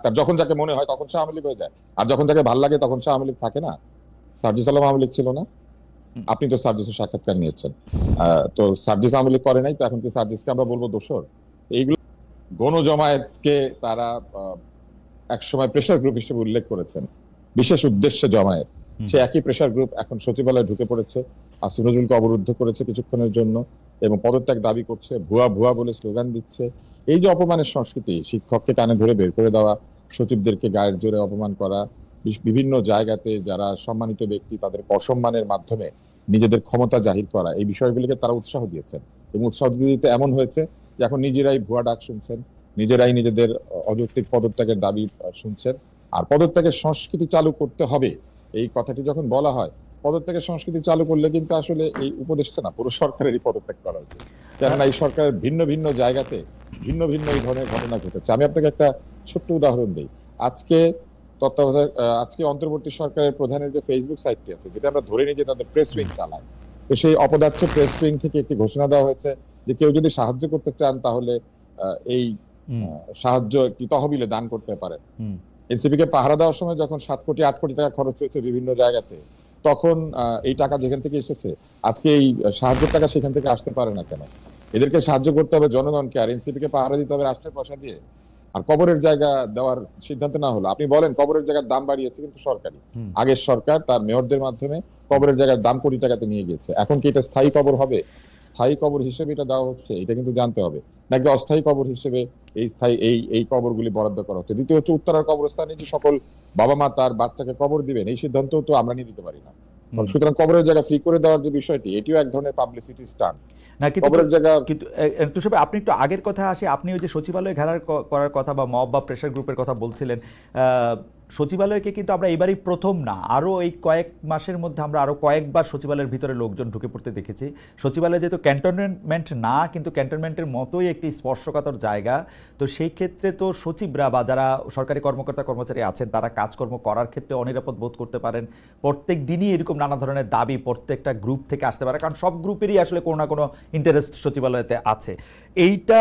Doctor, যখন যাকে মনে হয় তখন সে আওয়ামী লীগ হয়ে যায়, আর যখন যাকে ভাল লাগে তখন সে আওয়ামী লীগ থাকে না। সার্জিস আলম আওয়ামী লীগ ছিল না? আপনি তো সার্জিসের সাক্ষাৎকার নিয়েছেন। তো সার্জিস আওয়ামী লীগ করে নাই, তো এখন কি সার্জিসকে আমরা বলবো দোষর? এইগুলো গণজমায়েতকে তারা একসময় প্রেশার গ্রুপ হিসেবে উল্লেখ করেছেন, বিশেষ উদ্দেশ্যে জমায়েত। সে একই প্রেশার গ্রুপ এখন সচিবালয়ে ঢুকে পড়েছে, আসিফ নজরুলকে অবরুদ্ধ করেছে কিছুক্ষণের জন্য এবং পদত্যাগ দাবি করছে, ভুয়া ভুয়া বলে স্লোগান দিচ্ছে। এই যে অপমানের সংস্কৃতি, শিক্ষককে কানে ধরে বের করে দেওয়া, সচিবদেরকে গায়ের জোরে অপমান করা, বিভিন্ন জায়গাতে যারা সম্মানিত ব্যক্তি তাদের অসম্মানের মাধ্যমে নিজেদের ক্ষমতা জাহির করা, এই বিষয়গুলিকে তারা উৎসাহ দিয়েছেন। এবং উৎসাহ দিতে এমন হয়েছে যে এখন নিজেরাই ভুয়া ডাক শুনছেন, নিজেরাই নিজেদের অযৌক্তিক পদত্যাগের দাবি শুনছেন। আর পদত্যাগের সংস্কৃতি চালু করতে হবে, এই কথাটি যখন বলা হয়, পদত্যাগের সংস্কৃতি চালু করলে কিন্তু আসলে এই উপদেষ্টা না, পুরো সরকারেরই পদত্যাগ করা উচিত। কেননা এই সরকারের ভিন্ন ভিন্ন জায়গাতে ভিন্ন ভিন্ন এই ধরনের ঘটনা ঘটেছে। আমি আপনাকে একটা ছোট্ট উদাহরণ দিই। আজকে আজকে অন্তর্বর্তী সরকারের প্রধানের যে ফেসবুক সাইটটি আছে, যেটা আমরা ধরে নিই যে তাদের প্রেস উইং চালায়, তো সেই অপদার্থ প্রেস উইং থেকে একটি ঘোষণা দেওয়া হয়েছে যে কেউ যদি সাহায্য করতে চান তাহলে এই সাহায্য কি তহবিলে দান করতে পারেন। এনসিপি কে পাহারা দেওয়ার সময় যখন 7 কোটি 8 কোটি টাকা খরচ হয়েছে বিভিন্ন জায়গাতে, তখন এই টাকা যেখান থেকে এসেছে, আজকে এই সাহায্যের টাকা সেখান থেকে আসতে পারে না কেন? এদেরকে সাহায্য করতে হবে জনগণকে, আর এনসিপি কে পাহারা দিতে হবে রাষ্ট্রের পয়সা দিয়ে। আর কবরের জায়গা দেওয়ার সিদ্ধান্ত না হলো, আপনি বলেন কবরের জায়গার দাম বাড়িয়েছে কিন্তু সরকারি, আগের সরকার তার মেয়রদের মাধ্যমে কবরের জায়গার দাম কোটি টাকাতে নিয়ে গেছে। এখন কি এটা স্থায়ী কবর হবে? স্থায়ী কবর হিসেবে এটা দেওয়া হচ্ছে, এটা কিন্তু জানতে হবে, নাকি অস্থায়ী কবর হিসেবে এই স্থায়ী এই কবরগুলি বরাদ্দ করা হচ্ছে। দ্বিতীয় হচ্ছে, উত্তরার কবরস্থানে যে সকল বাবা মা তার বাচ্চাকে কবর দিবেন, এই সিদ্ধান্ত তো আমরা নিয়ে দিতে পারি না। সুতরাং কবরের জায়গা ফ্রি করে দেওয়ার যে বিষয়টি, এটিও এক ধরনের পাবলিসিটি স্টান্ট। না, কিন্তু আপনি একটু আগের কথা আসি, আপনি ওই যে সচিবালয় ঘেরার করার কথা বা মব বা প্রেশার গ্রুপের কথা বলছিলেন। সচিবালয়কে কিন্তু আমরা এবারই প্রথম না, আরও এই কয়েক মাসের মধ্যে আমরা আরও কয়েকবার সচিবালয়ের ভিতরে লোকজন ঢুকে পড়তে দেখেছি। সচিবালয় যেহেতু ক্যান্টনমেন্ট না, কিন্তু ক্যান্টনমেন্টের মতোই একটি স্পর্শকাতর জায়গা, তো সেই ক্ষেত্রে তো সচিবরা বা যারা সরকারি কর্মকর্তা কর্মচারী আছেন তারা কাজকর্ম করার ক্ষেত্রে অনিরাপদ বোধ করতে পারেন। প্রত্যেক দিনই এরকম নানা ধরনের দাবি প্রত্যেকটা গ্রুপ থেকে আসতে পারে, কারণ সব গ্রুপেরই আসলে কোনো না কোনো ইন্টারেস্ট সচিবালয়তে আছে। এইটা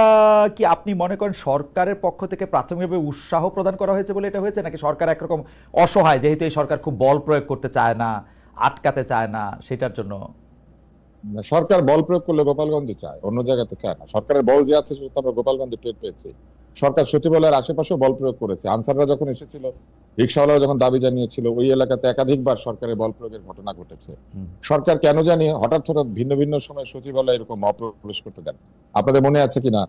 কি আপনি মনে করেন সরকারের পক্ষ থেকে প্রাথমিকভাবে উৎসাহ প্রদান করা হয়েছে বলে এটা হয়েছে, নাকি সরকার একরকম অসহায়, যেহেতু এই সরকার খুব বল প্রয়োগ করতে চায় না, আটকাতে চায় না, সেটার জন্য? সরকার বল প্রয়োগ করলে গোপালগঞ্জে চায়, অন্য জায়গাতে চায় না। সরকারের বল যে আছে সেটা আমরা গোপালগঞ্জে টের পেয়েছি। সরকার সচিবালয়ের আশেপাশেও বল প্রয়োগ করেছে। আনসাররা যখন এসেছিল, রিক্সাওয়ালারা যখন দাবি জানিয়েছিল, ওই এলাকাতে একাধিকবার সরকারের বল প্রয়োগের ঘটনা ঘটেছে। সরকার কেন জানি হঠাৎ হঠাৎ ভিন্ন ভিন্ন সময় সচিবালয় এরকম অপ্রবেশ করতে দেন। আপনাদের মনে আছে কিনা,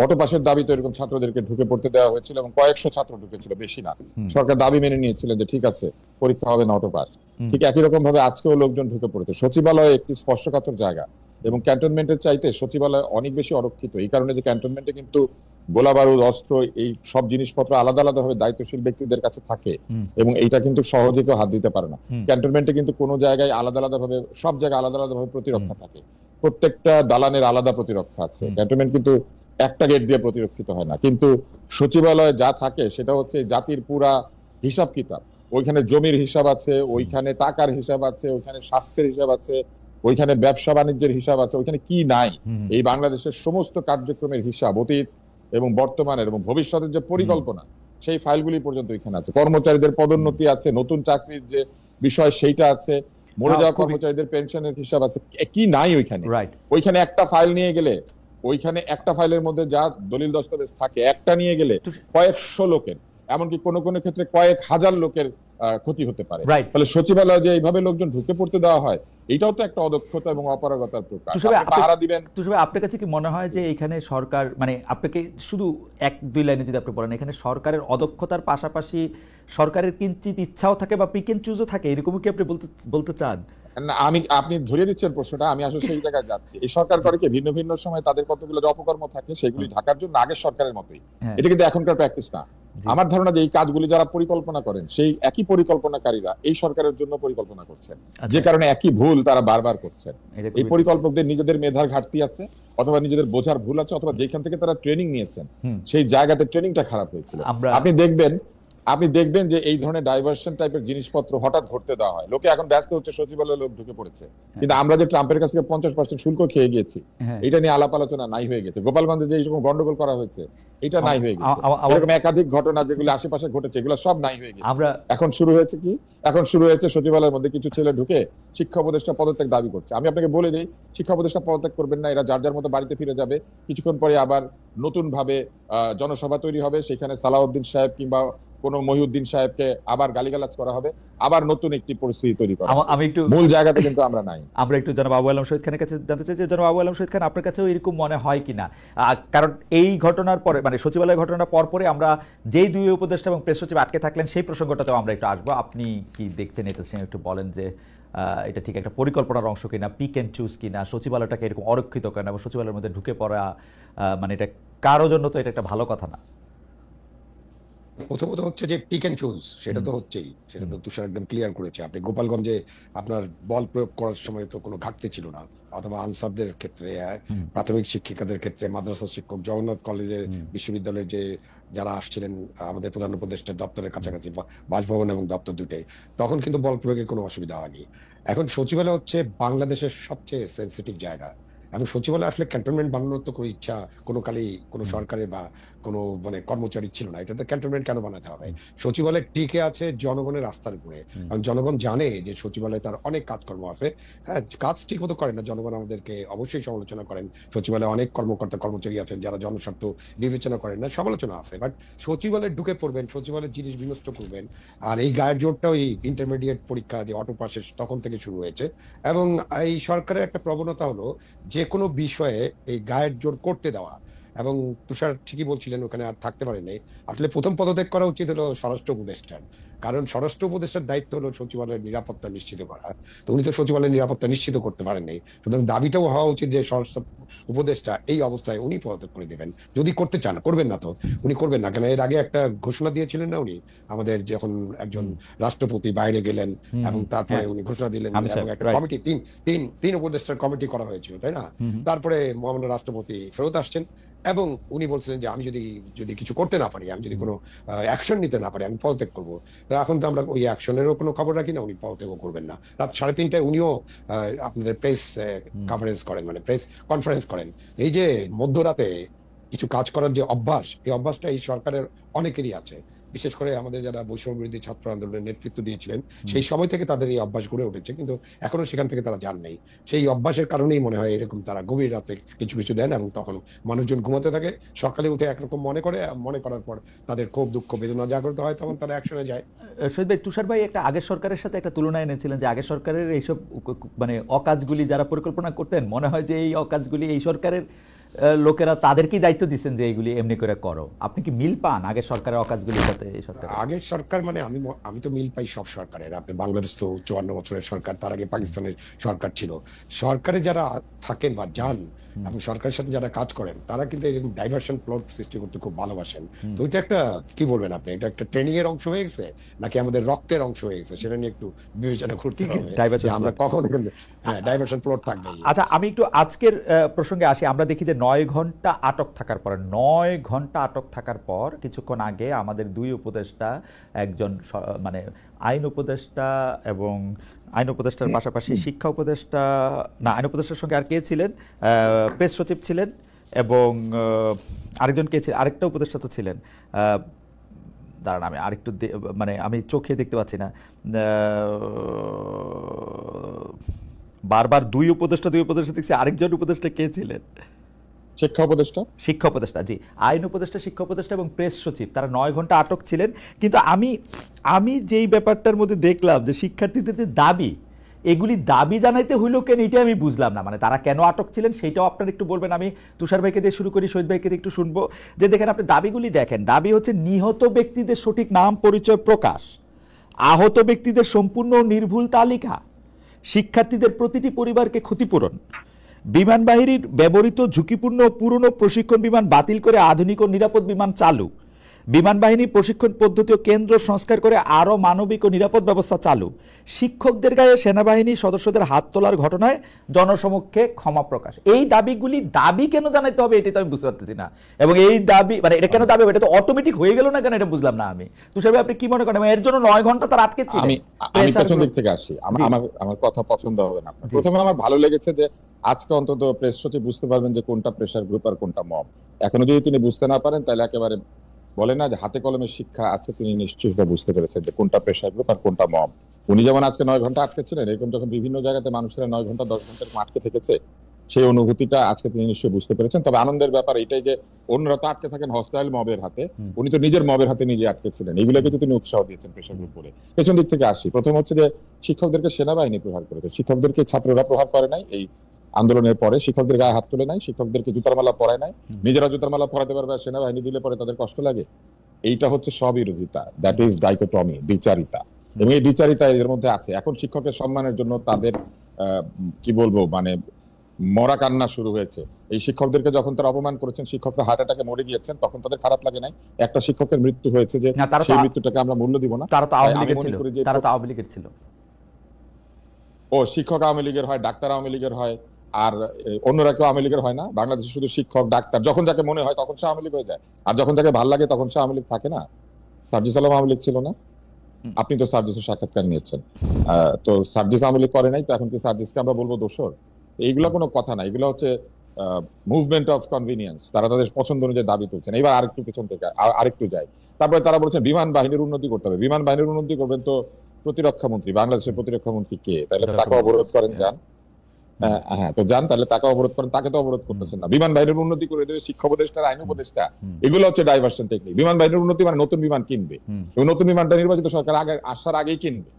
অটো পাসের দাবি তো এরকম ছাত্রদেরকে ঢুকে পড়তে দেওয়া হয়েছিল এবং কয়েকশো ছাত্র ঢুকেছিল, বেশি না। সরকার দাবি মেনে নিয়েছিলেন যে ঠিক আছে, পরীক্ষা হবে না, অটো পাস। ঠিক একই রকম ভাবে আজকেও লোকজন ঢুকে পড়েছে। সচিবালয় একটি স্পর্শকাতর জায়গা এবং ক্যান্টনমেন্টের চাইতে সচিবালয় অনেক বেশি অরক্ষিত, এই কারণে যে ক্যান্টনমেন্টে কিন্তু গোলা বারুদ, অস্ত্র, এই সব জিনিসপত্র আলাদা আলাদা ভাবে দায়িত্বশীল ব্যক্তিদের কাছে থাকে এবং এইটা কিন্তু সহজে কেউ হাত দিতে পারে না। ক্যান্টনমেন্টে কিন্তু কোনো জায়গায় আলাদা আলাদা ভাবে, সব জায়গায় আলাদা আলাদা ভাবে প্রতিরক্ষা থাকে, প্রত্যেকটা দালানের আলাদা প্রতিরক্ষা আছে। ক্যান্টনমেন্ট কিন্তু একটা গেট দিয়ে প্রতিরক্ষিত হয় না। কিন্তু সচিবালয়ে যা থাকে সেটা হচ্ছে জাতির পুরা হিসাব কিতাব। ওইখানে জমির হিসাব আছে, ওইখানে টাকার হিসাব আছে, ওইখানে স্বাস্থ্যের হিসাব আছে, ওইখানে ব্যবসা বাণিজ্যের হিসাব আছে, ওইখানে কি নাই, এই বাংলাদেশের সমস্ত কার্যক্রমের হিসাব, অতীত এবং বর্তমানের এবং ভবিষ্যতের যে পরিকল্পনা, সেই ফাইলগুলি পর্যন্ত ওইখানে আছে। কর্মচারীদের পদোন্নতি আছে, নতুন চাকরির যে বিষয় সেইটা আছে, মরে যাওয়া কর্মচারীদের পেনশনের হিসাব আছে, কি নাই ওইখানে? ওইখানে একটা ফাইল নিয়ে গেলে, ওইখানে একটা ফাইলের মধ্যে যা দলিল দস্তাবেজ থাকে, একটা নিয়ে গেলে কয়েকশো লোকের, এমনকি কোনো কোনো ক্ষেত্রে কয়েক হাজার লোকের ক্ষতি হতে পারে। ফলে সচিবালয়ে যে এইভাবে লোকজন ঢুকে পড়তে দেওয়া হয়, এটাও তো একটা অদক্ষতা এবং অপারগতার প্রকাশ। আপনার কাছে কি মনে হয় যে এখানে সরকার, মানে আপনাকে শুধু 1-2 লাইনে যদি আপনি বলেন, এখানে সরকারের অদক্ষতার পাশাপাশি সরকারের কিঞ্চিত ইচ্ছাও থাকে বা পিক এন্ড চুজও থাকে, এরকমই কি আপনি বলতে চান? আপনি ধরিয়ে দিচ্ছেন প্রশ্নটা, আমি আসলে সেই জায়গায় যাচ্ছি। এই সরকার করে কি ভিন্ন ভিন্ন সময় তাদের কতগুলো অপকর্ম থাকে, সেগুলি ঢাকার জন্য আগের সরকারের মতোই। এটা কিন্তু এখনকার প্র্যাকটিস না। আমার ধারণা যে এই কাজগুলি যারা পরিকল্পনা করেন, সেই একই পরিকল্পনাকারীরা এই সরকারের জন্য পরিকল্পনা করছেন, যে কারণে একই ভুল তারা বারবার করছেন। এই পরিকল্পকদের নিজেদের মেধার ঘাটতি আছে, অথবা নিজেদের বোঝার ভুল আছে, অথবা যেখান থেকে তারা ট্রেনিং নিয়েছেন সেই জায়গাতে ট্রেনিংটা খারাপ হয়েছিল। আপনি দেখবেন আপনি দেখবেন যে এই ধরনের ডাইভার্সন টাইপের জিনিসপত্র হঠাৎ ঘটতে দেওয়া হয়। লোকে এখন ব্যস্ত হচ্ছে, সচিবালয়ে লোক ঢুকে পড়েছে, কিন্তু আমরা যে ট্রাম্পের কাছ থেকে 50% শুল্ক খেয়ে গিয়েছি, হ্যাঁ। এটা নিয়ে আলাপ আলোচনা নাই হয়ে গেছে। গোপালগঞ্জে যে এইরকম গন্ডগোল করা হয়েছে, এটা নাই হয়ে গেছে। এরকম একাধিক ঘটনা যেগুলো আশেপাশে ঘটেছে, এগুলো সব নাই হয়ে গেছে। এখন শুরু হয়েছে কি? এখন শুরু হয়েছে সচিবালয়ের মধ্যে কিছু ছেলে ঢুকে শিক্ষা উপদেষ্টা পদত্যাগ দাবি করছে। আমি আপনাকে বলে দিই, শিক্ষা উপদেষ্টা পদত্যাগ করবেন না, এরা যার যার মতো বাড়িতে ফিরে যাবে। কিছুক্ষণ পরে আবার নতুন ভাবে জনসভা তৈরি হবে, সেখানে সালাউদ্দিন সাহেব কিংবা কোন মহিউদ্দিন সাহেবকে আবার গালিগালাজ করা হবে, আবার নতুন একটি পরিস্থিতি তৈরি করা হবে। আমি একটু মূল জায়গাতে কিন্তু আমরা নাই। আমরা একটু জনাব আবু আলম শহীদ খানের কাছে জানতে চাই যে জনাব আবু আলম শহীদ খান, আপনার কাছেও এরকম মনে হয় কিনা? কারণ এই ঘটনার পরে, মানে সচিবালয় ঘটনার পরে আমরা যেই দুই উপদেষ্টা এবং প্রেস সচিব আটকে থাকলেন, সেই প্রসঙ্গটাতেও আমরা একটু আসবো। আপনি কি দেখছেন এটা, একটু বলেন যে এটা ঠিক একটা পরিকল্পনার অংশ কিনা, পিক এন্ড চুজ কিনা, সচিবালয়টাকে এরকম অরক্ষিত কেন, এবং সচিবালয়ের মধ্যে ঢুকে পড়া মানে এটা কারোর জন্য তো এটা একটা ভালো কথা না। প্রথমত হচ্ছে যে পিক এন্ড চুজ, সেটা তো হচ্ছেই, সেটা তো তুষার একদম ক্লিয়ার করেছে। আপনি গোপালগঞ্জে আপনার বল প্রয়োগ করার সময় তো কোনো ঘাটতি ছিল না, অথবা আনসারদের ক্ষেত্রে, প্রাথমিক শিক্ষিকাদের ক্ষেত্রে, মাদ্রাসা শিক্ষক, জগন্নাথ কলেজের বিশ্ববিদ্যালয়ের যে যারা আসছিলেন আমাদের প্রধান উপদেষ্টার দপ্তরের কাছাকাছি, বাসভবন এবং দপ্তর দুটাই, তখন কিন্তু বল প্রয়োগে কোনো অসুবিধা হয়নি। এখন সচিবালয় হচ্ছে বাংলাদেশের সবচেয়ে সেন্সিটিভ জায়গা, এবং সচিবালয় আসলে ক্যান্টনমেন্ট বানানোর তো কোনো ইচ্ছা কোনো কালেই কোনো সরকারের বা কোনো মানে কর্মচারীর ছিল না। এটাতে ক্যান্টনমেন্ট কেন বানাতে হবে? সচিবালয় টিকে আছে জনগণের আস্থার উপরে, কারণ জনগণ জানে যে সচিবালয়ে তার অনেক কাজকর্ম আছে। হ্যাঁ, কাজ ঠিক মতো করে না, জনগণ আমাদেরকে অবশ্যই সমালোচনা করেন। সচিবালয়ে অনেক কর্মকর্তা কর্মচারী আছেন যারা জনস্বার্থ বিবেচনা করেন না, সমালোচনা আছে। বাট সচিবালয়ে ঢুকে পড়বেন, সচিবালয়ের জিনিস বিনষ্ট করবেন। আর এই গায়ের জোরটা ওই ইন্টারমিডিয়েট পরীক্ষা যে অটো পাসের তখন থেকে শুরু হয়েছে, এবং এই সরকারের একটা প্রবণতা হলো যে কোনো বিষয়ে এই গায়ের জোর করতে দেওয়া। এবং তুষার ঠিকই বলছিলেন, ওখানে আর থাকতে পারেনি। আসলে প্রথম পদত্যাগ করা উচিত হলো স্বরাষ্ট্র উপদেষ্টার, কারণ স্বরাষ্ট্র উপদেষ্টার দায়িত্ব হলো সচিবালয়ের নিরাপত্তা নিশ্চিত করা। তো উনি তো সচিবালয়ের নিরাপত্তা নিশ্চিত করতে পারেননি, সুতরাং দাবিটাও হওয়া উচিত যে স্বরাষ্ট্র উপদেষ্টা এই অবস্থায় উনি পদত্যাগ করে দেবেন, যদি করতে চান। করবেন না তো উনি করবেন না কেন? এর আগে একটা ঘোষণা দিয়েছিলেন না উনি, আমাদের যখন একজন রাষ্ট্রপতি বাইরে গেলেন এবং তারপরে উনি ঘোষণা দিলেন এবং একটা কমিটি, তিন উপদেষ্টার কমিটি করা হয়েছিল, তাই না? তারপরে মহামান্য রাষ্ট্রপতি ফেরত আসছেন এবং উনি বলছিলেন যে আমি যদি কিছু করতে না পারি, আমি যদি কোনো অ্যাকশন নিতে না পারি, আমি পদত্যাগ করবো। তো এখন তো আমরা ওই অ্যাকশনেরও কোনো খবর রাখি না, উনি পদত্যাগও করবেন না। রাত 3:30টায় উনিও আপনাদের প্রেস কভারেজ করেন, মানে প্রেস কনফারেন্স করেন। এই যে মধ্যরাতে কিছু কাজ করার যে অভ্যাস, এই অভ্যাসটা এই সরকারের অনেকেরই আছে। বিশেষ করে আমাদের যারা বৈষম্য বিরোধী ছাত্র আন্দোলনের নেতৃত্ব দিয়েছিলেন, সেই সময় থেকে তাদের এই অভ্যাস গড়ে উঠেছে, কিন্তু এখনো সেখান থেকে তারা যান নেই। সেই অভ্যাসের কারণেই মনে হয় এরকম তারা গভীর রাতে কিছু কিছু দেন, এবং তখন মানুষজন ঘুমাতে থাকে, সকালে উঠে একরকম মনে করার পর তাদের খুব দুঃখ বেদনা জাগ্রত হয়, তখন তারা অ্যাকশনে যায়। শহীদ ভাই, তুষার ভাই একটা আগের সরকারের সাথে একটা তুলনা এনেছিলেন যে আগের সরকারের এইসব মানে অকাজগুলি যারা পরিকল্পনা করতেন, মনে হয় যে এই অকাজগুলি এই সরকারের লোকেরা তাদেরকেই দায়িত্ব দিচ্ছেন যে এইগুলি এমনি করে করো। আপনি কি মিল পান আগের সরকারের অকাজগুলির সাথে এই সরকার? আগের সরকার মানে আমি তো মিল পাই সব সরকারের। আপনি বাংলাদেশ তো 54 বছরের সরকার, তার আগে পাকিস্তানের সরকার ছিল। সরকারে যারা থাকেন বা যান এবং সরকারের সাথে যারা কাজ করেন, তারা কিন্তু এরকম ডাইভার্সন প্লট সৃষ্টি করতে খুব ভালোবাসেন। তো এটা একটা কি বলবেন আপনি, এটা একটা ট্রেনিং এর অংশ হয়ে গেছে নাকি আমাদের রক্তের অংশ হয়ে গেছে, সেটা নিয়ে একটু বিবেচনা করতে হবে। আমরা কখন ডাইভার্সন প্লট থাকবে। আচ্ছা, আমি একটু আজকের প্রসঙ্গে আসি। আমরা দেখি যে 9 ঘন্টা আটক থাকার পর, 9 ঘন্টা আটক থাকার পর কিছুক্ষণ আগে আমাদের দুই উপদেষ্টা, একজন মানে আইন উপদেষ্টা এবং আইন উপদেষ্টার পাশাপাশি শিক্ষা উপদেষ্টা, না আইন উপদেষ্টার সঙ্গে আর কে ছিলেন, প্রেস সচিব ছিলেন, এবং আরেকজন কে ছিলেন, আরেকটা উপদেষ্টা তো ছিলেন, দাঁড়ান আমি আরেকটু মানে আমি চোখে দেখতে পাচ্ছি না, বারবার দুই উপদেষ্টা দেখছি, আরেকজন উপদেষ্টা কে ছিলেন? শিক্ষা উপদেষ্টা, জি, আইন উপদেষ্টা, শিক্ষা উপদেষ্টা এবং প্রেস সচিব, তারা 9 ঘন্টা আটক ছিলেন। কিন্তু আমি যেই ব্যাপারটার মধ্যে দেখলাম যে শিক্ষার্থীদের যে দাবি, এগুলি দাবি জানাইতে হইল কেন, এটা আমি বুঝলাম না। মানে তারা কেন আটক ছিলেন সেটাও আপনারা একটু বলবেন। আমি তুষার ভাইকে দিয়ে শুরু করি, শহীদ ভাইকে দিয়ে একটু শুনবো। যে দেখেন, আপনি দাবিগুলি দেখেন, দাবি হচ্ছে নিহত ব্যক্তিদের সঠিক নাম পরিচয় প্রকাশ, আহত ব্যক্তিদের সম্পূর্ণ নির্ভুল তালিকা, শিক্ষার্থীদের প্রতিটি পরিবারকে ক্ষতিপূরণ, বিমান বাহিনীর ব্যবহৃত ঝুঁকিপূর্ণ পুরনো প্রশিক্ষণ বিমান বাতিল করে আধুনিক ও নিরাপদ বিমান চালু, বিমান বাহিনী প্রশিক্ষণ পদ্ধতি ও কেন্দ্র সংস্কার করে আরো মানবিক ও নিরাপদ ব্যবস্থা চালু, শিক্ষকদের গায়ে সেনাবাহিনী সদস্যদের হাত তোলার ঘটনায় জনসমক্ষে ক্ষমা প্রকাশ। এই দাবি কেন জানাইতে হবে এটা তো আমি বুঝতে পারতেছি না। এবং এই দাবি মানে এটা কেন দাবি হবে, এটা তো অটোমেটিক হয়ে গেল না কেন, এটা বুঝলাম না আমি। তুষার ভাই আপনি কি মনে করেন এর জন্য 9 ঘন্টা তার আটকে ছিল? আমি পেছন দিক থেকে আসি, আমার কথা পছন্দ হবে না। প্রথমে আমার ভালো লেগেছে যে আজকে অন্তত প্রেস সচিব বুঝতে পারবেন যে কোনটা প্রেসার গ্রুপ আর কোনটা মব। এখনো যদি তিনি বুঝতে না পারেন তাহলে একেবারে বলে না যে হাতে কলমে শিক্ষা আছে, তিনি নিশ্চয়ই বুঝতে পেরেছেন যে কোনটা প্রেসার গ্রুপ আর কোনটা মব। উনি যেমন আজকে 9 ঘন্টা আটকে ছিলেন, এরকম যখন বিভিন্ন জায়গাতে মানুষেরা 9 ঘন্টা 10 ঘন্টা আটকে থেকেছে, সেই অনুভূতিটা আজকে তিনি নিশ্চয়ই বুঝতে পেরেছেন। তবে আনন্দের ব্যাপার এটাই যে অন্যরা তো আটকে থাকেন হস্টাইল মবের হাতে, উনি তো নিজের মবের হাতে নিজে আটকে ছিলেন। এইগুলোকে তো তিনি উৎসাহ দিয়েছেন প্রেসার গ্রুপ বলে। পেছন দিক থেকে আসি, প্রথম হচ্ছে যে শিক্ষকদেরকে সেনাবাহিনী প্রহার করেছে, শিক্ষকদেরকে ছাত্ররা প্রহার করে নাই। এই আন্দোলনের পরে শিক্ষকদের গায়ে হাত তুলে নাই, শিক্ষকদেরকে জুতার মালা পরায় নাই। নিজেরা জুতার মালা পরাতে পারবে, সেনাবাহিনী দিলে পরে তাদের কষ্ট লাগে। এইটা হচ্ছে স্ববিরোধিতা, দ্যাট ইজ ডাইকোটমি, দ্বিচারিতা। এবং এই দ্বিচারিতা এদের মধ্যে আছে। এখন শিক্ষকের সম্মানের জন্য তাদের কি বলবো মানে মরা কান্না শুরু হয়েছে। এই শিক্ষকদেরকে যখন তারা অপমান করেছেন, শিক্ষকরা হার্ট অ্যাটাকে মরে গিয়েছেন, তখন তাদের খারাপ লাগে নাই। একটা শিক্ষকের মৃত্যু হয়েছে যে সেই মৃত্যুটাকে আমরা মূল্য দিব না। তারা তো আওয়ামী লীগের ছিল। ও শিক্ষক আওয়ামী লীগের হয়, ডাক্তার আওয়ামী লীগের হয়, আর অন্যরা কেউ আওয়ামী লীগের হয় না। বাংলাদেশে শুধু শিক্ষক ডাক্তার, যখন যাকে মনে হয় তখন সে আওয়ামী লীগ হয়ে যায়, আর যখন যাকে ভালো লাগে তখন সে আওয়ামী লীগ থাকে না। সার্জিস আলম আওয়ামী লীগ ছিল না? আপনি তো সার্জিসের সাক্ষাৎকার নিয়েছেন, তো সার্জিস আওয়ামী লীগ করে নাই, তো এখন কি সার্জিসকে আমরা বলবো দোষর? এইগুলো কোনো কথা না, এগুলো হচ্ছে মুভমেন্ট অফ কনভিনিয়েন্স। তারা তাদের পছন্দ অনুযায়ী দাবি তুলছেন। এবার আরেকটু পিছন থেকে আরেকটু যায়, তারপরে তারা বলছেন বিমান বাহিনীর উন্নতি করতে হবে। বিমান বাহিনীর উন্নতি করবেন তো প্রতিরক্ষা মন্ত্রী, বাংলাদেশের প্রতিরক্ষা মন্ত্রী কে? তাহলে তাকে অবরোধ করেন, যান। হ্যাঁ, তো যান, তাহলে তাকে অবরোধ করেন, তাকে তো অবরোধ করতেছেন না। বিমান বাহিনীর উন্নতি করে দেবে শিক্ষা উপদেষ্টা, আইন উপদেষ্টা, এগুলো হচ্ছে ডাইভার্সন টেকনিক। বিমান বাহিনীর উন্নতি মানে নতুন বিমান কিনবে, এবং নতুন বিমানটা নির্বাচিত সরকার আগে আসার আগেই কিনবে।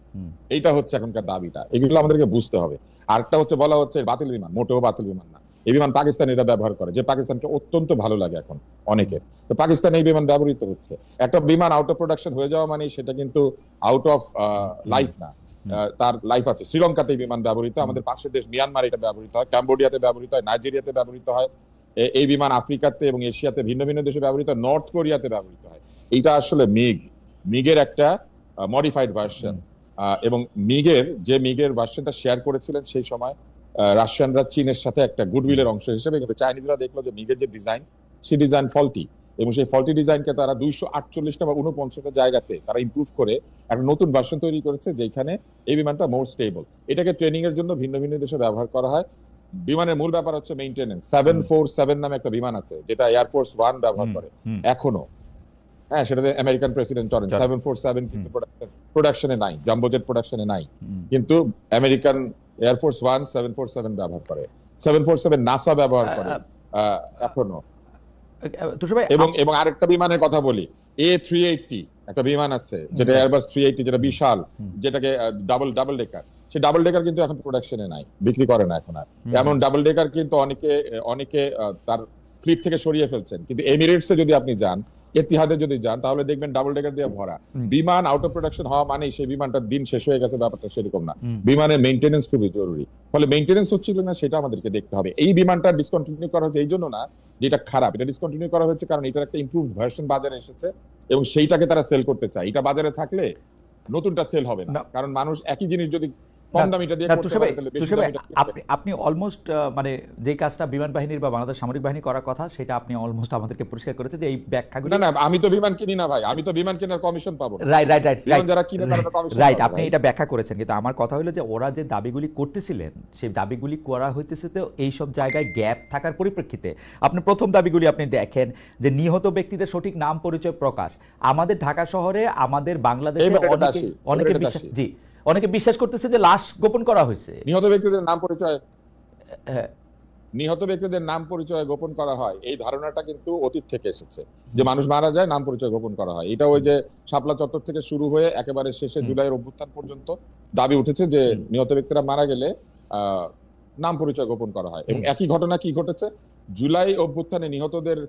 এইটা হচ্ছে এখনকার দাবিটা, এগুলো আমাদেরকে বুঝতে হবে। আরেকটা হচ্ছে বলা হচ্ছে বাতিল বিমান, মোটেও বাতিল বিমান না। এই বিমান পাকিস্তানিরা ব্যবহার করে, যে পাকিস্তানকে অত্যন্ত ভালো লাগে এখন অনেকের। তো পাকিস্তানে এই বিমান ব্যবহৃত হচ্ছে। একটা বিমান আউট অফ প্রোডাকশন হয়ে যাওয়া মানে সেটা কিন্তু আউট অফ লাইফ না, তার লাইফ আছে। শ্রীলঙ্কাতে বিমান ব্যবহৃত, আমাদের পাশের দেশ মিয়ানমার এটা ব্যবহৃত হয়, কম্বোডিয়াতে ব্যবহৃত হয়, নাইজেরিয়াতে ব্যবহৃত হয়। এই বিমান আফ্রিকাতে এবং এশিয়াতে ভিন্ন ভিন্ন দেশে ব্যবহৃত হয়, নর্থ কোরিয়াতে ব্যবহৃত হয়। এইটা আসলে মিগের একটা মডিফাইড ভার্সন। এবং মিগের ভার্সনটা শেয়ার করেছিলেন সেই সময় রাশিয়ানরা চীনের সাথে একটা গুডউইলের অংশ হিসেবে, কিন্তু চাইনিজরা দেখলো যে মিগের যে ডিজাইন, সেই ডিজাইন ফল্টি, এবং সেই ফল্টি ডিজাইনকে তারা 248টা বা 49টা জায়গাতে তারা ইমপ্রুভ করে একটা নতুন ভার্সন তৈরি করেছে, যেখানে এই বিমানটা মোর স্টেবল। এটাকে ট্রেনিং এর জন্য ভিন্ন ভিন্ন দেশে ব্যবহার করা হয়। বিমানের মূল ব্যাপার হচ্ছে মেইনটেনেন্স। 747 নামে একটা বিমান আছে যেটা এয়ারফোর্স 1 ব্যবহার করে এখনো। হ্যাঁ, সেটাতে আমেরিকান প্রেসিডেন্ট চড়েন। 747 কিন্তু প্রোডাকশনে নাই, জাম্বোজেট প্রোডাকশনে নাই, কিন্তু আমেরিকান এয়ারফোর্স 1 747 ব্যবহার করে। 747 নাসা ব্যবহার করে এখনো। এবং আরেকটা বিমানের কথা বলি, A380 একটা বিমান আছে যেটা এয়ারবাস 380, যেটা বিশাল, যেটাকে ডাবল ডেকার। সেই ডাবল ডেকার কিন্তু এখন প্রোডাকশনে নাই, বিক্রি করে না এখন আর। এমন ডাবল ডেকার কিন্তু অনেকে তার ফ্লিট থেকে সরিয়ে ফেলছেন। কিন্তু এমিরেটসে যদি আপনি যান, এতিহাদে যদি যান, তাহলে দেখবেন ডাবল ডেকার দিয়ে ভরা। বিমান আউট অফ প্রোডাকশন হওয়া মানেই সেই বিমানটার দিন শেষ হয়ে গেছে, ব্যাপারটা সেরকম না। বিমানের মেইনটেনেন্স খুবই জরুরি। ফলে মেইনটেনেন্স হচ্ছিল না, সেটা আমাদেরকে দেখতে হবে। এই বিমানটা ডিসকন্টিনিউ করা হচ্ছে এই জন্য না যেটা খারাপ, এটা ডিসকন্টিনিউ করা হয়েছে কারণ এটার একটা ইমপ্রুভড ভার্সন বাজারে এসেছে, এবং সেইটাকে তারা সেল করতে চায়। এটা বাজারে থাকলে নতুনটা সেল হবে না, কারণ মানুষ একই জিনিস যদি আপনি অলমোস্ট মানে যে কাজটা বিমান বাহিনীর বা বাংলাদেশ সামরিক বাহিনী করার কথা, সেটা আপনি অলমোস্ট আমাদেরকে পরিষ্কার করেছে যে এই ব্যাখ্যাগুলো। না, আমি তো বিমান কিনি না ভাই, আমি তো বিমান কেনার কমিশন পাবো। রাইট, আপনি এটা ব্যাখ্যা করেছেন। কিন্তু আমার কথা হলো যে ওরা যে দাবিগুলি করতেছিলেন, সেই দাবিগুলি করা হইতেছে তো এইসব জায়গায় গ্যাপ থাকার পরিপ্রেক্ষিতে। আপনি প্রথম দাবিগুলি আপনি দেখেন যে নিহত ব্যক্তিদের সঠিক নাম পরিচয় প্রকাশ। আমাদের ঢাকা শহরে আমাদের বাংলাদেশে অনেকে বিশ্বাস করতেছে যে লাশ গোপন করা হয়েছে। নিহত ব্যক্তিদের নাম পরিচয় গোপন করা হয়, এই ধারণাটা কিন্তু অতীত থেকে এসেছে, যে মানুষ মারা যায় নাম পরিচয় গোপন করা হয়। এটা ওই যে শাপলা চত্বর থেকে শুরু হয়ে একেবারে শেষে জুলাইয়ের অভ্যুত্থান পর্যন্ত দাবি উঠেছে যে নিহত ব্যক্তিরা মারা গেলে নাম পরিচয় গোপন করা হয়। এবং একই ঘটনা কি ঘটেছে, জুলাই অভ্যুত্থানে নিহতদের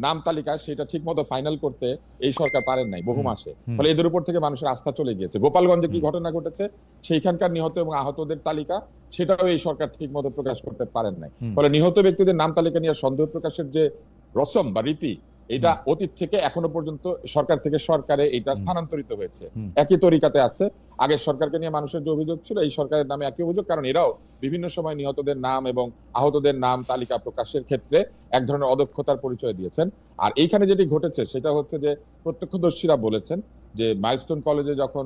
নাম তালিকা সেটা ঠিক মতো ফাইনাল করতে এই সরকার পারেন নাই বহু মাসে। ফলে এদের উপর থেকে মানুষের আস্থা চলে গিয়েছে। গোপালগঞ্জে কি ঘটনা ঘটেছে, সেইখানকার নিহত এবং আহতদের তালিকা সেটাও এই সরকার ঠিক মতো প্রকাশ করতে পারেন নাই। ফলে নিহত ব্যক্তিদের নাম তালিকা নিয়ে সন্দেহ প্রকাশের যে রসম বা রীতি, এটা অতীত থেকে এখনো পর্যন্ত সরকার থেকে সরকারে এটা স্থানান্তরিত হয়েছে, একই তরিকাতে আছে। আগের সরকারকে নিয়ে মানুষের যে অভিযোগ ছিল, এই সরকারের নামে একই অভিযোগ, কারণ এরাও বিভিন্ন সময় নিহতদের নাম এবং আহতদের নাম তালিকা প্রকাশের ক্ষেত্রে এক ধরনের অদক্ষতার পরিচয় দিয়েছেন। আর এইখানে যেটি ঘটেছে সেটা হচ্ছে যে প্রত্যক্ষদর্শীরা বলেছেন যে মাইলস্টোন কলেজে যখন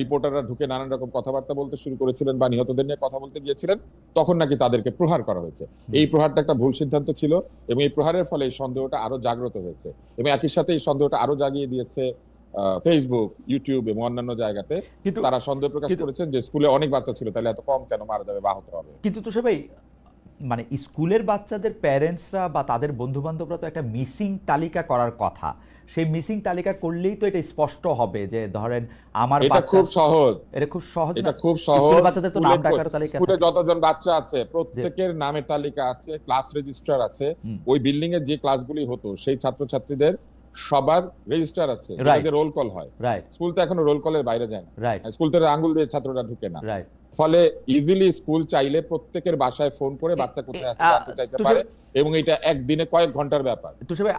রিপোর্টাররা ঢুকে নানান রকম কথাবার্তা বলতে শুরু করেছিলেন বা নিহতদের নিয়ে কথা বলতে গিয়েছিলেন, তখন নাকি তাদেরকে প্রহার করা হয়েছে। এই প্রহারটা একটা ভুল সিদ্ধান্ত ছিল এবং এই প্রহারের ফলে এই সন্দেহটা আরো জাগ্রত হয়েছে এবং একই সাথে এই সন্দেহটা আরো জাগিয়ে দিয়েছে ফেসবুক, ইউটিউব এবং অন্যান্য জায়গাতে। কিন্তু তারা সন্দেহ প্রকাশ করেছেন যে স্কুলে অনেক বাচ্চা ছিল, তাহলে এত কম কেন মারা যাবে বা আহত হবে। কিন্তু তুষার ভাই, মানে স্কুলের বাচ্চাদের প্যারেন্টসরা বা তাদের বন্ধু বান্ধবরা তো একটা মিসিং তালিকা করার কথা। সেই মিসিং তালিকা করলেই তো এটা স্পষ্ট হবে যে ধরেন আমার এটা খুব সহজ, এটা খুব সহজ, এটা খুব সহজ। স্কুলের বাচ্চাদের তো নাম ডাকার তালিকা, স্কুলে যতজন বাচ্চা আছে প্রত্যেকের নামের তালিকা আছে, ক্লাস রেজিস্টার আছে। ওই বিল্ডিং এর যে ক্লাসগুলি হতো সেই ছাত্রছাত্রীদের সবার রেজিস্টার আছে, রোল কল হয়। স্কুল তো এখনো রোল কলের বাইরে যায় না, স্কুল থেকে আঙ্গুল দিয়ে ছাত্ররা ঢুকে না। ফলে ইজিলি স্কুল চাইলে প্রত্যেকের বাসায় ফোন করে বাচ্চা কোথায় আছে জানতে চাইতে পারে এবং এটা একদিনে কয়েক ঘন্টার ব্যাপার।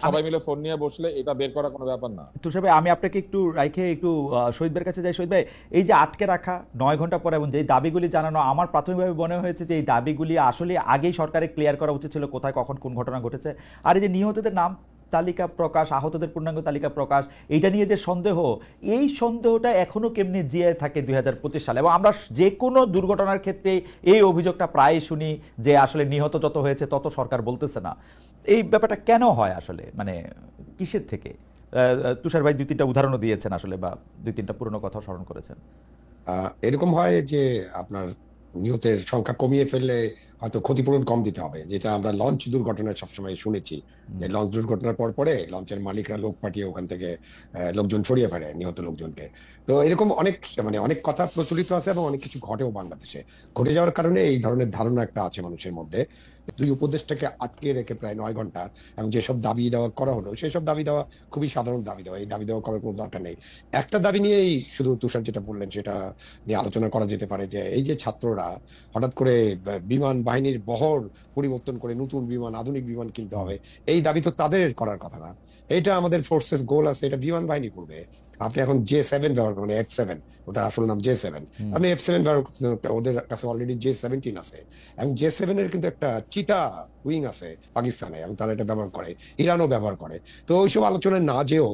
সবাই মিলে ফোন নিয়ে বসলে এটা বের করা কোনো ব্যাপার না। তুষার ভাই, আমি আপনাকে একটু রাখে একটু শহীদ ভাইয়ের কাছে যাই। শহীদ ভাই, এই যে আটকে রাখা 9 ঘন্টা পরে এবং যে দাবিগুলি জানানো, আমার প্রাথমিকভাবে মনে হয়েছে যে এই দাবিগুলি আসলে আগেই সরকারের ক্লিয়ার করা উচিত ছিল কোথায় কখন কোন ঘটনা ঘটেছে। আর এই যে নিহতদের নাম তালিকা প্রকাশ, আহতদের পূর্ণাঙ্গ তালিকা প্রকাশ, এইটা নিয়ে যে সন্দেহ, এই সন্দেহটা এখনো কেমনি জিয়ে থাকে 2025 সালে। এবং আমরা যে কোনো দুর্ঘটনার ক্ষেত্রে এই অভিযোগটা প্রায় শুনি যে আসলে নিহত যত হয়েছে তত সরকার বলতেছে না। এই ব্যাপারটা কেন হয় আসলে, মানে কিসের থেকে? তুষার ভাই 2-3টা উদাহরণও দিয়েছেন আসলে, বা 2-3টা পুরনো কথা স্মরণ করেছেন। এরকম হয় যে আপনার নিহতের সংখ্যা কমিয়ে ফেললে হয়তো ক্ষতিপূরণ কম দিতে হবে, যেটা আমরা লঞ্চ দুর্ঘটনায় সবসময় শুনেছি যে লঞ্চ দুর্ঘটনার পরে লঞ্চের মালিকরা লোক পাঠিয়ে ওখান থেকে লোকজন সরিয়ে ফেলে নিহত লোকজনকে। তো এরকম অনেক কথা প্রচলিত আছে এবং অনেক কিছু ঘটেও বাংলাদেশে। ঘটে যাওয়ার কারণে এই ধরনের ধারণা একটা আছে মানুষের মধ্যে। 2 উপদেষ্টাকে আটকে রেখে প্রায় 9 ঘন্টা এবং যেসব দাবি দেওয়া করা হলো সেই সব দাবি দেওয়া খুবই সাধারণ দাবি দেওয়া, এই দাবি দেওয়া করার কোনো দরকার নেই। একটা দাবি নিয়েই শুধু তুষার যেটা বললেন সেটা নিয়ে আলোচনা করা যেতে পারে যে এই যে ছাত্ররা হঠাৎ করে বিমান বাহিনীর বহর পরিবর্তন করে নতুন বিমান, আধুনিক বিমান কিনতে হবে, এই দাবি তো তাদের করার কথা না। এটা আমাদের ফোর্সেস গোল আছে, এটা বিমান বাহিনী করবে। আপনি এখন J7 ব্যবহার করেন, F7, ওটা আসল নাম J7, আপনি F7 ব্যবহার করতে, ওদের কাছে অলরেডি J17 আছে এবং J7 এর কিন্তু একটা চিতা উইং আছে পাকিস্তানে এবং তারা এটা ব্যবহার করে, ইরানও ব্যবহার করে। তো ওইসব আলোচনায় না যেও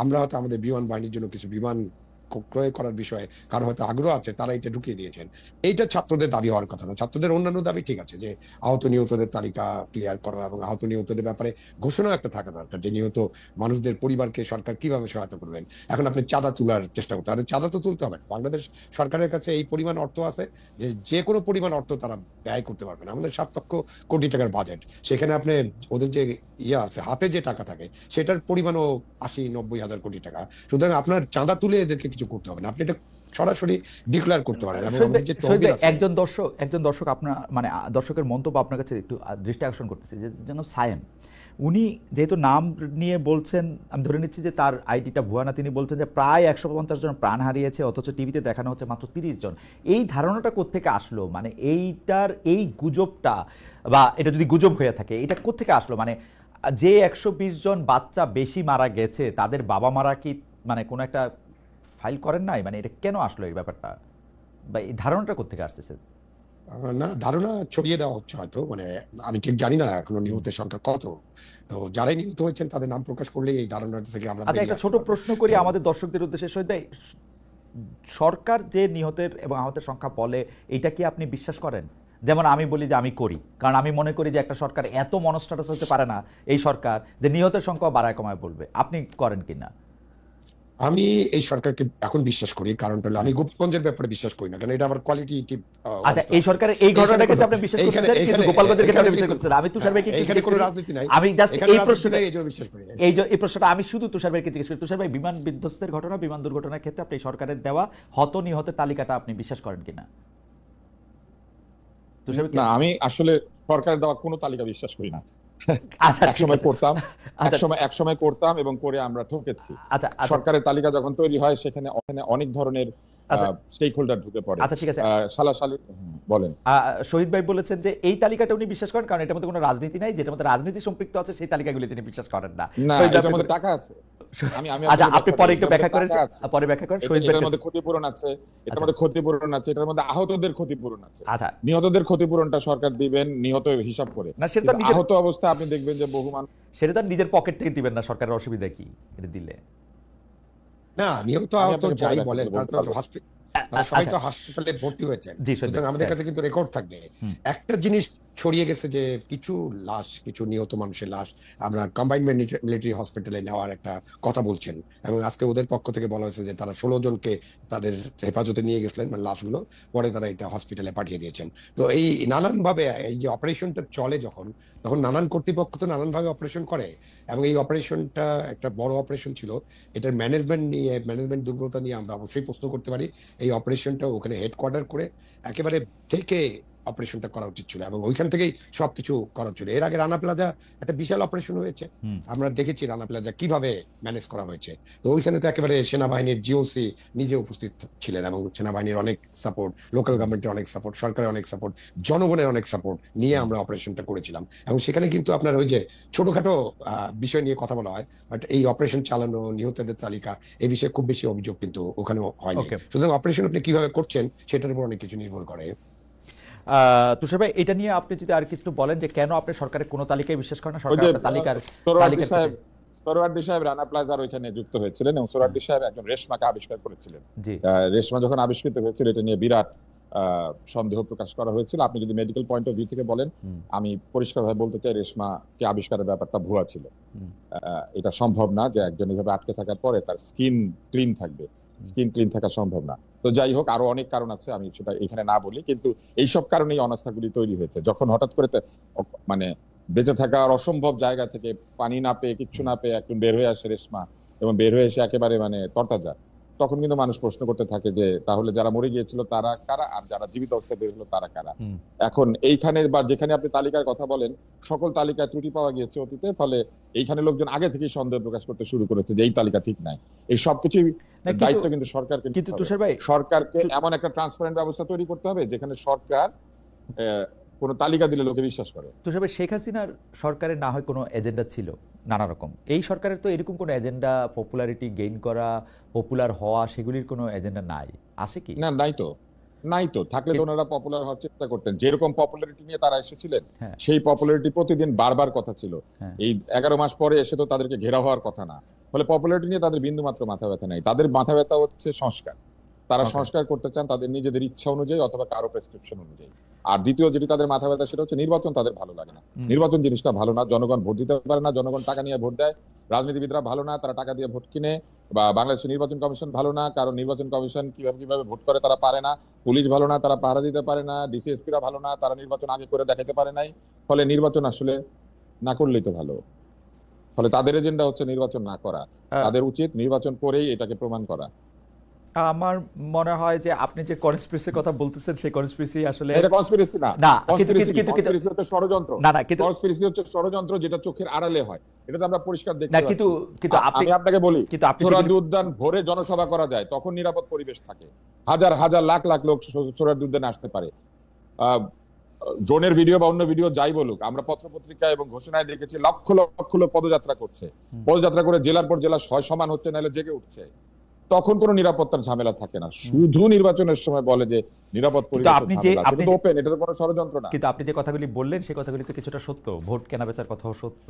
আমরা হয়তো আমাদের বিমান বাহিনীর জন্য কিছু বিমান ক্রয় করার বিষয়ে কারো হয়তো আগ্রহ আছে, তারা এটা ঢুকিয়ে দিয়েছেন। এইটা ছাত্রদের দাবি হওয়ার কথা না। ছাত্রদের অন্যান্য দাবি ঠিক আছে, যে আহত নিহতদের তালিকা ক্লিয়ার করা এবং আহত নিহতদের ব্যাপারে ঘোষণা একটা থাকা দরকার যে নিহত মানুষদের পরিবারকে সরকার কিভাবে সহায়তা করবেন। এখন আপনি চাঁদা তোলার চেষ্টা করতে হবে, চাঁদা তো তুলতে হবে। বাংলাদেশ সরকারের কাছে এই পরিমাণ অর্থ আছে যে কোনো পরিমাণ অর্থ তারা ব্যয় করতে পারবেন। আমাদের 7 লক্ষ কোটি টাকার বাজেট, সেখানে আপনি ওদের যে আছে হাতে যে টাকা থাকে সেটার পরিমাণও 80-90 হাজার কোটি টাকা। সুতরাং আপনার চাঁদা তুলে এদেরকে কিছু করতে হবে না, আপনি এটা সরাসরি ডিক্লেয়ার করতে পারেন। একজন দর্শক আপনার মানে দর্শকের মন্তব্য আপনার কাছে একটু দৃষ্টি আকর্ষণ করতেছে, যে যেন সায়েম, উনি যেহেতু নাম নিয়ে বলছেন, আমি ধরে নিচ্ছি যে তার আইডিটা ভুয়া না, তিনি বলছেন যে প্রায় 150 জন প্রাণ হারিয়েছে অথচ টিভিতে দেখানো হচ্ছে মাত্র 30 জন। এই ধারণাটা কোত্থেকে আসলো? মানে এইটার এই গুজবটা, বা এটা যদি গুজব হয়ে থাকে, এটা কোত্থেকে আসলো? মানে যে 120 জন বাচ্চা বেশি মারা গেছে তাদের বাবা মারা কি মানে কোনো একটা ফাইল করেন নাই? মানে এটা কেন আসলো এই ব্যাপারটা, বা এই ধারণাটা কোত্থেকে আসতেছে? না, ধারণা ছড়িয়ে দেওয়া হচ্ছে হয়তো, মানে আমি ঠিক জানি না এখনো নিহতের সংখ্যা কত। তো যারাই নিহত হয়েছেন তাদের নাম প্রকাশ করলে এই ধারণাটা থেকে আমরা আচ্ছা, একটা ছোট প্রশ্ন করি আমাদের দর্শকদের উদ্দেশ্যে। শহীদ ভাই, সরকার যে নিহতের এবং আহতের সংখ্যা বলে, এটা কি আপনি বিশ্বাস করেন? যেমন আমি বলি যে আমি করি, কারণ আমি মনে করি যে একটা সরকার এত মনস্টাটাস হতে পারে না এই সরকার যে নিহতের সংখ্যা বাড়ায় কমায় বলবে। আপনি করেন কিনা? আমি এই সরকারকে এখন বিশ্বাস করি, কারণটা হলো আমি গোপালগঞ্জের ব্যাপারে বিশ্বাস করি না, কারণ এটা আমার কোয়ালিটেটিভ। আচ্ছা, এই সরকারের এই ঘটনার ক্ষেত্রে আপনি বিশ্বাস করছেন, কিন্তু গোপালগঞ্জের ক্ষেত্রে আপনি বিশ্বাস করছেন। আমি তুষার ভাইকে এখানে কোনো রাজনীতি নাই, আমি জাস্ট এই প্রশ্নটা বিশ্বাস করি। এই প্রশ্নটা আমি শুধু তুষার ভাইকে জিজ্ঞেস করি। তুষার ভাই, বিমান বিধ্বস্তের ঘটনা, বিমান দুর্ঘটনার ক্ষেত্রে আপনি সরকারের দেওয়া হত নিহতের তালিকাটা আপনি বিশ্বাস করেন কিনা? তুষার ভাই, না, আমি আসলে সরকারের দেওয়া কোনো তালিকা বিশ্বাস করি না। আচ্ছা, একসময় করতাম এবং করে আমরা ঠকেছি। সরকারের তালিকা যখন তৈরি হয় সেখানে অনেক ধরনের আচ্ছা স্টেক হোল্ডার ঢুকে পড়ে। আচ্ছা ঠিক আছে, সালাসালি বলেন। শহীদ ভাই বলেছেন যে এই তালিকাটা উনি বিশ্বাস করেন কারণ এটার মধ্যে কোনো রাজনীতি নাই, যেটার মধ্যে রাজনীতি সম্পৃক্ত আছে সেই তালিকাগুলি তিনি বিশ্বাস করেন না। না, শহীদ ভাই, এটার মধ্যে টাকা আছে। আচ্ছা আপনি পরে একটু ব্যাখ্যা করেন, পরে ব্যাখ্যা করেন। শহীদ ভাই এটার মধ্যে ক্ষতিপূরণ আছে, এটার মধ্যে ক্ষতিপূরণ আছে, এটার মধ্যে আহতদের ক্ষতিপূরণ আছে। আচ্ছা নিহতদের ক্ষতিপূরণটা সরকার দিবেন নিহত হিসাব করে, না সেটা তো নিজের, আহত অবস্থা আপনি দেখবেন যে বহু মানুষ সেটা তো নিজের পকেট থেকে দিবেন না, সরকারের অসুবিধা কি এটা দিলে? না, নিহত আমি আহত আপনাকে যাই পরে বলেন ব্যাখ্যা তারা তো করবো। তারা সবাই আচ্ছা তো হাসপাতালে ভর্তি হয়েছেন, জি শহীদ সুতরাং ভাই, আমাদের হ্যাঁ। কাছে কিন্তু রেকর্ড থাকবে। একটা জিনিস ছড়িয়ে গেছে যে কিছু লাশ, কিছু নিহত মানুষের লাশ আমরা কম্বাইন্ড মিলিটারি হসপিটালে নেওয়ার একটা কথা বলছেন, এবং আজকে ওদের পক্ষ থেকে বলা হয়েছে যে তারা 16 জনকে তাদের হেফাজতে নিয়ে গেছিলেন, মানে লাশগুলো পরে তারা এটা হসপিটালে পাঠিয়ে দিয়েছেন। তো এই নানান ভাবে এই যে অপারেশনটা চলে যখন, তখন নানান কর্তৃপক্ষ তো নানান ভাবে অপারেশন করে, এবং এই অপারেশনটা একটা বড় অপারেশন ছিল। এটার ম্যানেজমেন্ট নিয়ে, ম্যানেজমেন্ট দুর্বলতা নিয়ে আমরা অবশ্যই প্রশ্ন করতে পারি। এই অপারেশনটা ওখানে হেডকোয়ার্টার করে একেবারে থেকে অপারেশনটা করা উচিত ছিল, এবং ওইখান থেকেই সবকিছু করা উচিত। এর আগে রানা প্লাজা একটা বিশাল অপারেশন হয়েছে, আমরা দেখেছি রানা প্লাজা কিভাবে ম্যানেজ করা হয়েছে। তো ওইখানে তো একেবারে সেনাবাহিনীর জিওসি নিজে উপস্থিত ছিলেন, এবং সেনাবাহিনীর অনেক সাপোর্ট, লোকাল গভর্নমেন্টের অনেক সাপোর্ট, সরকারের অনেক সাপোর্ট, জনগণের অনেক সাপোর্ট নিয়ে আমরা অপারেশনটা করেছিলাম। এবং সেখানে কিন্তু আপনার ওই যে ছোটখাটো বিষয় নিয়ে কথা বলা হয়, বাট এই অপারেশন চালানো, নিহতদের তালিকা, এই বিষয়ে খুব বেশি অভিযোগ কিন্তু ওখানেও হয়নি। সুতরাং অপারেশন আপনি কিভাবে করছেন সেটার উপর অনেক কিছু নির্ভর করে। তুষার ভাই, এটা নিয়ে আপনি যদি আর কিছু বলেন যে কেন আপনি সরকারের কোনো তালিকায় বিশ্বাস করেন না? সরকার তালিকার সোহরাওয়ার্দী সাহেব রানা প্লাজার ওইখানে যুক্ত হয়েছিলেন, এবং সোহরাওয়ার্দী সাহেব একজন রেশমাকে আবিষ্কার করেছিলেন। রেশমা যখন আবিষ্কৃত হয়েছিল এটা নিয়ে বিরাট সন্দেহ প্রকাশ করা হয়েছিল। আপনি যদি মেডিকেল পয়েন্ট অফ ভিউ থেকে বলেন, আমি পরিষ্কারভাবে বলতে চাই রেশমাকে আবিষ্কারের ব্যাপারটা ভুয়া ছিল। এটা সম্ভব না যে একজন এইভাবে আটকে থাকার পরে তার স্কিন ক্লিন থাকবে, স্কিন ক্লিন থাকা সম্ভব না। তো যাই হোক, আরো অনেক কারণ আছে, আমি সেটা এখানে না বলি, কিন্তু এইসব কারণেই অনাস্থাগুলি তৈরি হয়েছে। যখন হঠাৎ করে মানে বেঁচে থাকার অসম্ভব জায়গা থেকে পানি না পেয়ে, কিচ্ছু না পেয়ে একজন বের হয়ে আসে রেশমা, এবং বের হয়ে এসে একেবারে মানে তরতাজা, তখন কিন্তু মানুষ প্রশ্ন করতে থাকে যে তাহলে যারা মরে গিয়েছিল তারা কারা, আর যারা জীবিত অবস্থায় বের হলো তারা কারা। এখন এইখানে বা যেখানে আপনি তালিকার কথা বলেন, সকল তালিকায় ত্রুটি পাওয়া গিয়েছে অতীতে, ফলে এইখানে লোকজন আগে থেকেই সন্দেহ প্রকাশ করতে শুরু করেছে যে এই তালিকা ঠিক নাই। এই সবকিছুই দায়িত্ব কিন্তু সরকারকে, কিন্তু তুষার ভাই, সরকারকে এমন একটা ট্রান্সপারেন্ট ব্যবস্থা তৈরি করতে হবে যেখানে সরকার কোনো তালিকা দিলে লোকে বিশ্বাস করে। তুষার ভাই, শেখ হাসিনার সরকারের না হয় কোনো এজেন্ডা ছিল নানা রকম, এই সরকারের তো এরকম কোনো এজেন্ডা, পপুলারিটি গেইন করা, পপুলার হওয়া, সেগুলির কোনো এজেন্ডা নাই, আছে কি? না, নাই তো। থাকলে তো ওনারা পপুলার হওয়ার চেষ্টা করতেন। যেরকম পপুলারিটি নিয়ে তারা এসেছিলেন, সেই পপুলারিটি প্রতিদিন বারবার কথা ছিল। এই 11 মাস পরে এসে তো তাদেরকে ঘেরা হওয়ার কথা না, ফলে পপুলারিটি নিয়ে তাদের বিন্দু মাত্র মাথা ব্যথা নাই। তাদের মাথা ব্যথা হচ্ছে সংস্কার। তারা সংস্কার করতে চান তাদের নিজেদের ইচ্ছা অনুযায়ী অথবা কারো প্রেসক্রিপশন অনুযায়ী। আর দ্বিতীয় যেটি তাদের মাথা ব্যথা, সেটা হচ্ছে নির্বাচন তাদের ভালো লাগে না। নির্বাচন জিনিসটা ভালো না, জনগণ ভোট দিতে পারে না, জনগণ টাকা নিয়ে ভোট দেয়, রাজনীতিবিদরা ভালো না, তারা টাকা দিয়ে ভোট কিনে, বা বাংলাদেশের নির্বাচন কমিশন ভালো না, কারণ নির্বাচন কমিশন কিভাবে ভোট করে তারা পারে না, পুলিশ ভালো না, তারা পাহারা দিতে পারে না, ডিসিএসপিরা ভালো না, তারা নির্বাচন আগে করে দেখাতে পারে নাই, ফলে নির্বাচন আসলে না করলেই তো ভালো। ফলে তাদের এজেন্ডা হচ্ছে নির্বাচন না করা, তাদের উচিত নির্বাচন করেই এটাকে প্রমাণ করা। আমার মনে হয় যে আপনি যে কনস্পিরেসির কথা বলতেছেন, সেই কনস্পিরেসি আসলে এটা কনস্পিরেসি না, না, কনস্পিরেসি হচ্ছে ষড়যন্ত্র। না না, কিন্তু কনস্পিরেসি হচ্ছে ষড়যন্ত্র যেটা চোখের আড়ালে হয়, এটা তো আমরা পরিষ্কার দেখতে না, পাচ্ছি। কিন্তু আমি আপনাকে বলি, কিন্তু আপনি সোহরাওয়ার্দী উদ্যান ভোরে জনসভা করা যায়, তখন নিরাপদ পরিবেশ থাকে, হাজার হাজার লাখ লাখ লোক সোহরাওয়ার্দী উদ্যানে আসতে পারে। ড্রোনের ভিডিও বা অন্য ভিডিও যাই বলুক, আমরা পত্রপত্রিকা এবং ঘোষণায় দেখেছি লক্ষ লক্ষ লোক পদযাত্রা করছে, পদযাত্রা করে জেলার পর জেলা সমান হচ্ছে, নাহলে জেগে উঠছে। তখন কোনো নিরাপত্তার ঝামেলা থাকে না। শুধু নির্বাচনের সময় বলে যে নিরাপদ পরিবেশ, আপনি ওপেন, এটা তো কোনো ষড়যন্ত্র না। কিন্তু আপনি যে কথাগুলি বললেন সেই কথাগুলি তো কিছুটা সত্য। ভোট কেনাবেচার কথাও সত্য,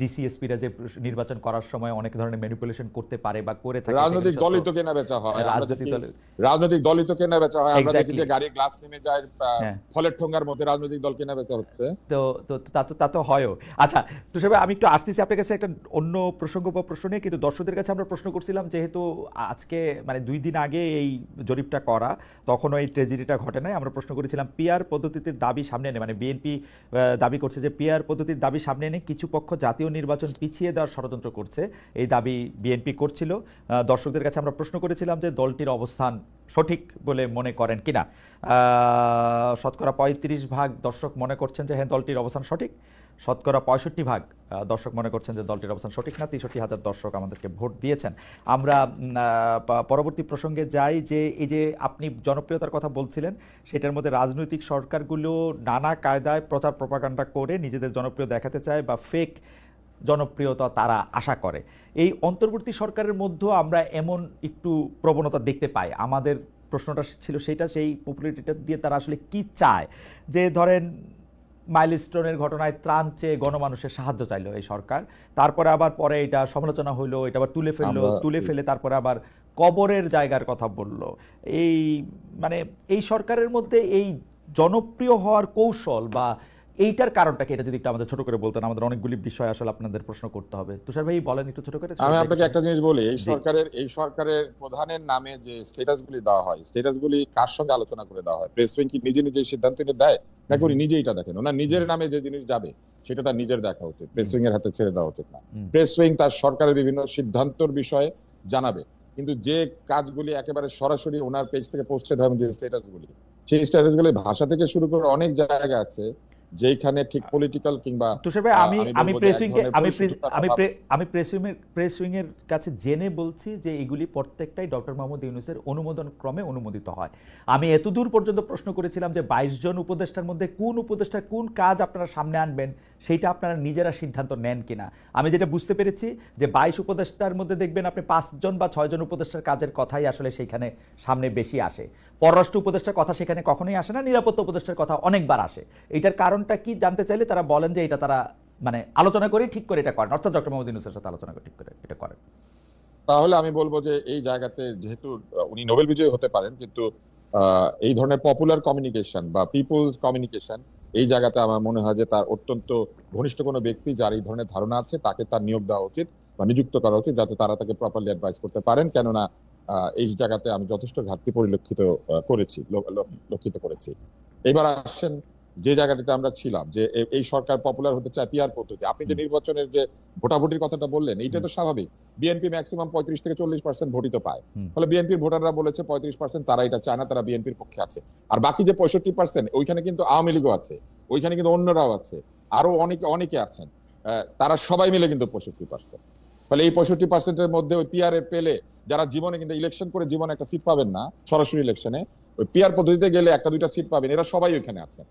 ডিসিএসপিরা যে নির্বাচন করার সময় অনেক ধরনের ম্যানিপুলেশন করতে পারে বা করে থাকে। রাজনৈতিক দলই তো কেনাবেচা হয়, রাজনৈতিক দলই তো কেনাবেচা হয়। আমরা দেখি যে গাড়ি গ্লাস নেমে যায়, ফলের ঠোঙ্গার মধ্যে রাজনৈতিক দল কেনাবেচা হচ্ছে। তো তা তো হয়ও। আচ্ছা তুষার ভাই, আমি একটু আসতেছি আপনার কাছে একটা অন্য প্রসঙ্গ বা প্রশ্ন নিয়ে। কিন্তু দর্শকদের কাছে আমরা প্রশ্ন করছিলাম, যেহেতু আজকে মানে 2 দিন আগে এই জরিপটা করা, তখনও এই ট্র্যাজেডিটা ঘটে নাই। আমরা প্রশ্ন করেছিলাম পিআর পদ্ধতির দাবি সামনে এনে, মানে বিএনপি দাবি করছে যে পিআর পদ্ধতির দাবি সামনে এনে কিছু পক্ষ জাতীয় নির্বাচন পিছিয়ে দেওয়ার ষড়যন্ত্র করছে, এই দাবি বিএনপি করছিল। দর্শকদের কাছে আমরা প্রশ্ন করেছিলাম যে দলটির অবস্থান সঠিক বলে মনে করেন কিনা। শতকরা 35% দর্শক মনে করছেন যে হ্যাঁ দলটির অবস্থান সঠিক, শতকরা 65% দর্শক মনে করছেন যে দলটির অবস্থান সঠিক না। 63,000 দর্শক আমাদেরকে ভোট দিয়েছেন। আমরা পরবর্তী প্রসঙ্গে যাই, যে এই যে আপনি জনপ্রিয়তার কথা বলছিলেন, সেটার মধ্যে রাজনৈতিক সরকারগুলো নানা কায়দায় প্রচার প্রপাগান্ডা করে নিজেদের জনপ্রিয় দেখাতে চায় বা ফেক জনপ্রিয়তা তারা আশা করে। এই অন্তর্বর্তী সরকারের মধ্যেও আমরা এমন একটু প্রবণতা দেখতে পাই। আমাদের প্রশ্নটা ছিল সেটা, সেই পপুলারিটিটা দিয়ে তারা আসলে কি চায়। যে ধরেন মাইলস্টোনের ঘটনায় ত্রাণ চেয়ে গণমানুষের সাহায্য চাইলো এই সরকার, তারপরে আবার পরে এটা সমালোচনা হইলো, এটা আবার তুলে ফেলে তারপরে আবার কবরের জায়গার কথা বলল। এই মানে এই সরকারের মধ্যে এই জনপ্রিয় হওয়ার কৌশল বা এইটার কারণটা কি, এটা যদি একটু আমাদের ছোট করে বলতেন। আমাদের অনেকগুলি বিষয় আসলে আপনাদের প্রশ্ন করতে হবে। তুষার ভাই বলেন একটু ছোট করে। আমি আপনাকে একটা জিনিস বলি, এই সরকারের প্রধানের নামে যে স্ট্যাটাসগুলি দেওয়া হয়, স্ট্যাটাসগুলি কার সঙ্গে আলোচনা করে দেওয়া হয়? প্রেস উইং কি নিজে সিদ্ধান্ত নিয়ে দেয় নাকি উনি নিজেই এটা দেখেন? ওনার নিজের নামে যে জিনিস যাবে সেটা তার নিজের দেখা উচিত, প্রেস উইং এর হাতে ছেড়ে দেওয়া উচিত না। প্রেস উইং তার সরকারের বিভিন্ন সিদ্ধান্তর বিষয়ে জানাবে, কিন্তু যে কাজগুলি একেবারে সরাসরি ওনার পেজ থেকে পোস্টেড হয়, যে স্ট্যাটাসগুলি, সেই স্ট্যাটাসগুলি ভাষা থেকে শুরু করে অনেক জায়গা আছে যেখানে ঠিক পলিটিক্যাল কিংবা আমি প্রেস উইং এর কাছে জেনে বলছি যে এগুলি প্রত্যেকটাই ডক্টর মোহাম্মদ ইউনূসের অনুমোদন ক্রমে অনুমোদিত হয়। আমি এতদূর পর্যন্ত প্রশ্ন করেছিলাম যে 22 জন উপদেষ্টার মধ্যে কোন উপদেষ্টার কোন কাজ আপনারা সামনে আনবেন সেইটা আপনারা নিজেরা সিদ্ধান্ত নেন কিনা। আমি যেটা বুঝতে পেরেছি যে 22 উপদেষ্টার মধ্যে দেখবেন আপনি 5 জন বা 6 জন উপদেষ্টার কাজের কথাই আসলে সেইখানে সামনে বেশি আসে। পররাষ্ট্র উপদেষ্টার কথা সেখানে কখনোই আসে না, নিরাপত্তা উপদেষ্টার কথা অনেকবার আসে। এটার কারণটা কি জানতে চাইলে তারা বলেন যে এটা তারা মানে আলোচনা করে ঠিক করে এটা করেন, অর্থাৎ ডক্টর মোহাম্মদ ইউনূসের সাথে আলোচনা করে ঠিক করে এটা করেন। তাহলে আমি বলবো যে এই জায়গাতে যেহেতু উনি নোবেল বিজয়ী হতে পারেন, কিন্তু এই ধরনের পপুলার কমিউনিকেশন বা পিপলস কমিউনিকেশন, এই জায়গাতে আমার মনে হয় যে তার অত্যন্ত ঘনিষ্ঠ কোনো ব্যক্তি যার এই ধরনের ধারণা আছে তাকে তার নিয়োগ দেওয়া উচিত বা নিযুক্ত করা উচিত, যাতে তারা তাকে প্রপারলি অ্যাডভাইস করতে পারেন। কেননা এই জায়গাতে আমি যথেষ্ট ঘাটতি লক্ষিত করেছি। এবার আসেন যে জায়গাটাতে আমরা ছিলাম, যে এই সরকার পপুলার হতে চায় পিআর পদ্ধতি। আপনি যে নির্বাচনের যে ভোটাভুটির কথাটা বললেন, এইটা তো স্বাভাবিক। বিএনপি ম্যাক্সিমাম 35 থেকে 40% ভোটই তো পায়। ফলে বিএনপির ভোটাররা বলেছে 35% তারা এটা চায় না, তারা বিএনপির পক্ষে আছে। আর বাকি যে 65%, ওইখানে কিন্তু আওয়ামী লীগও আছে, ওইখানে কিন্তু অন্যরাও আছে, আরো অনেকে আছেন, তারা সবাই মিলে কিন্তু 65%। ফলে এই 65%-এর মধ্যে ওই পিআর পেলে যারা জীবনে কিন্তু ইলেকশন করে জীবনে একটা সিট পাবেন না, সরাসরি ইলেকশনে ওই পিআর পদ্ধতিতে গেলে 1-2টা সিট পাবেন, এরা সবাই ওইখানে আছেন।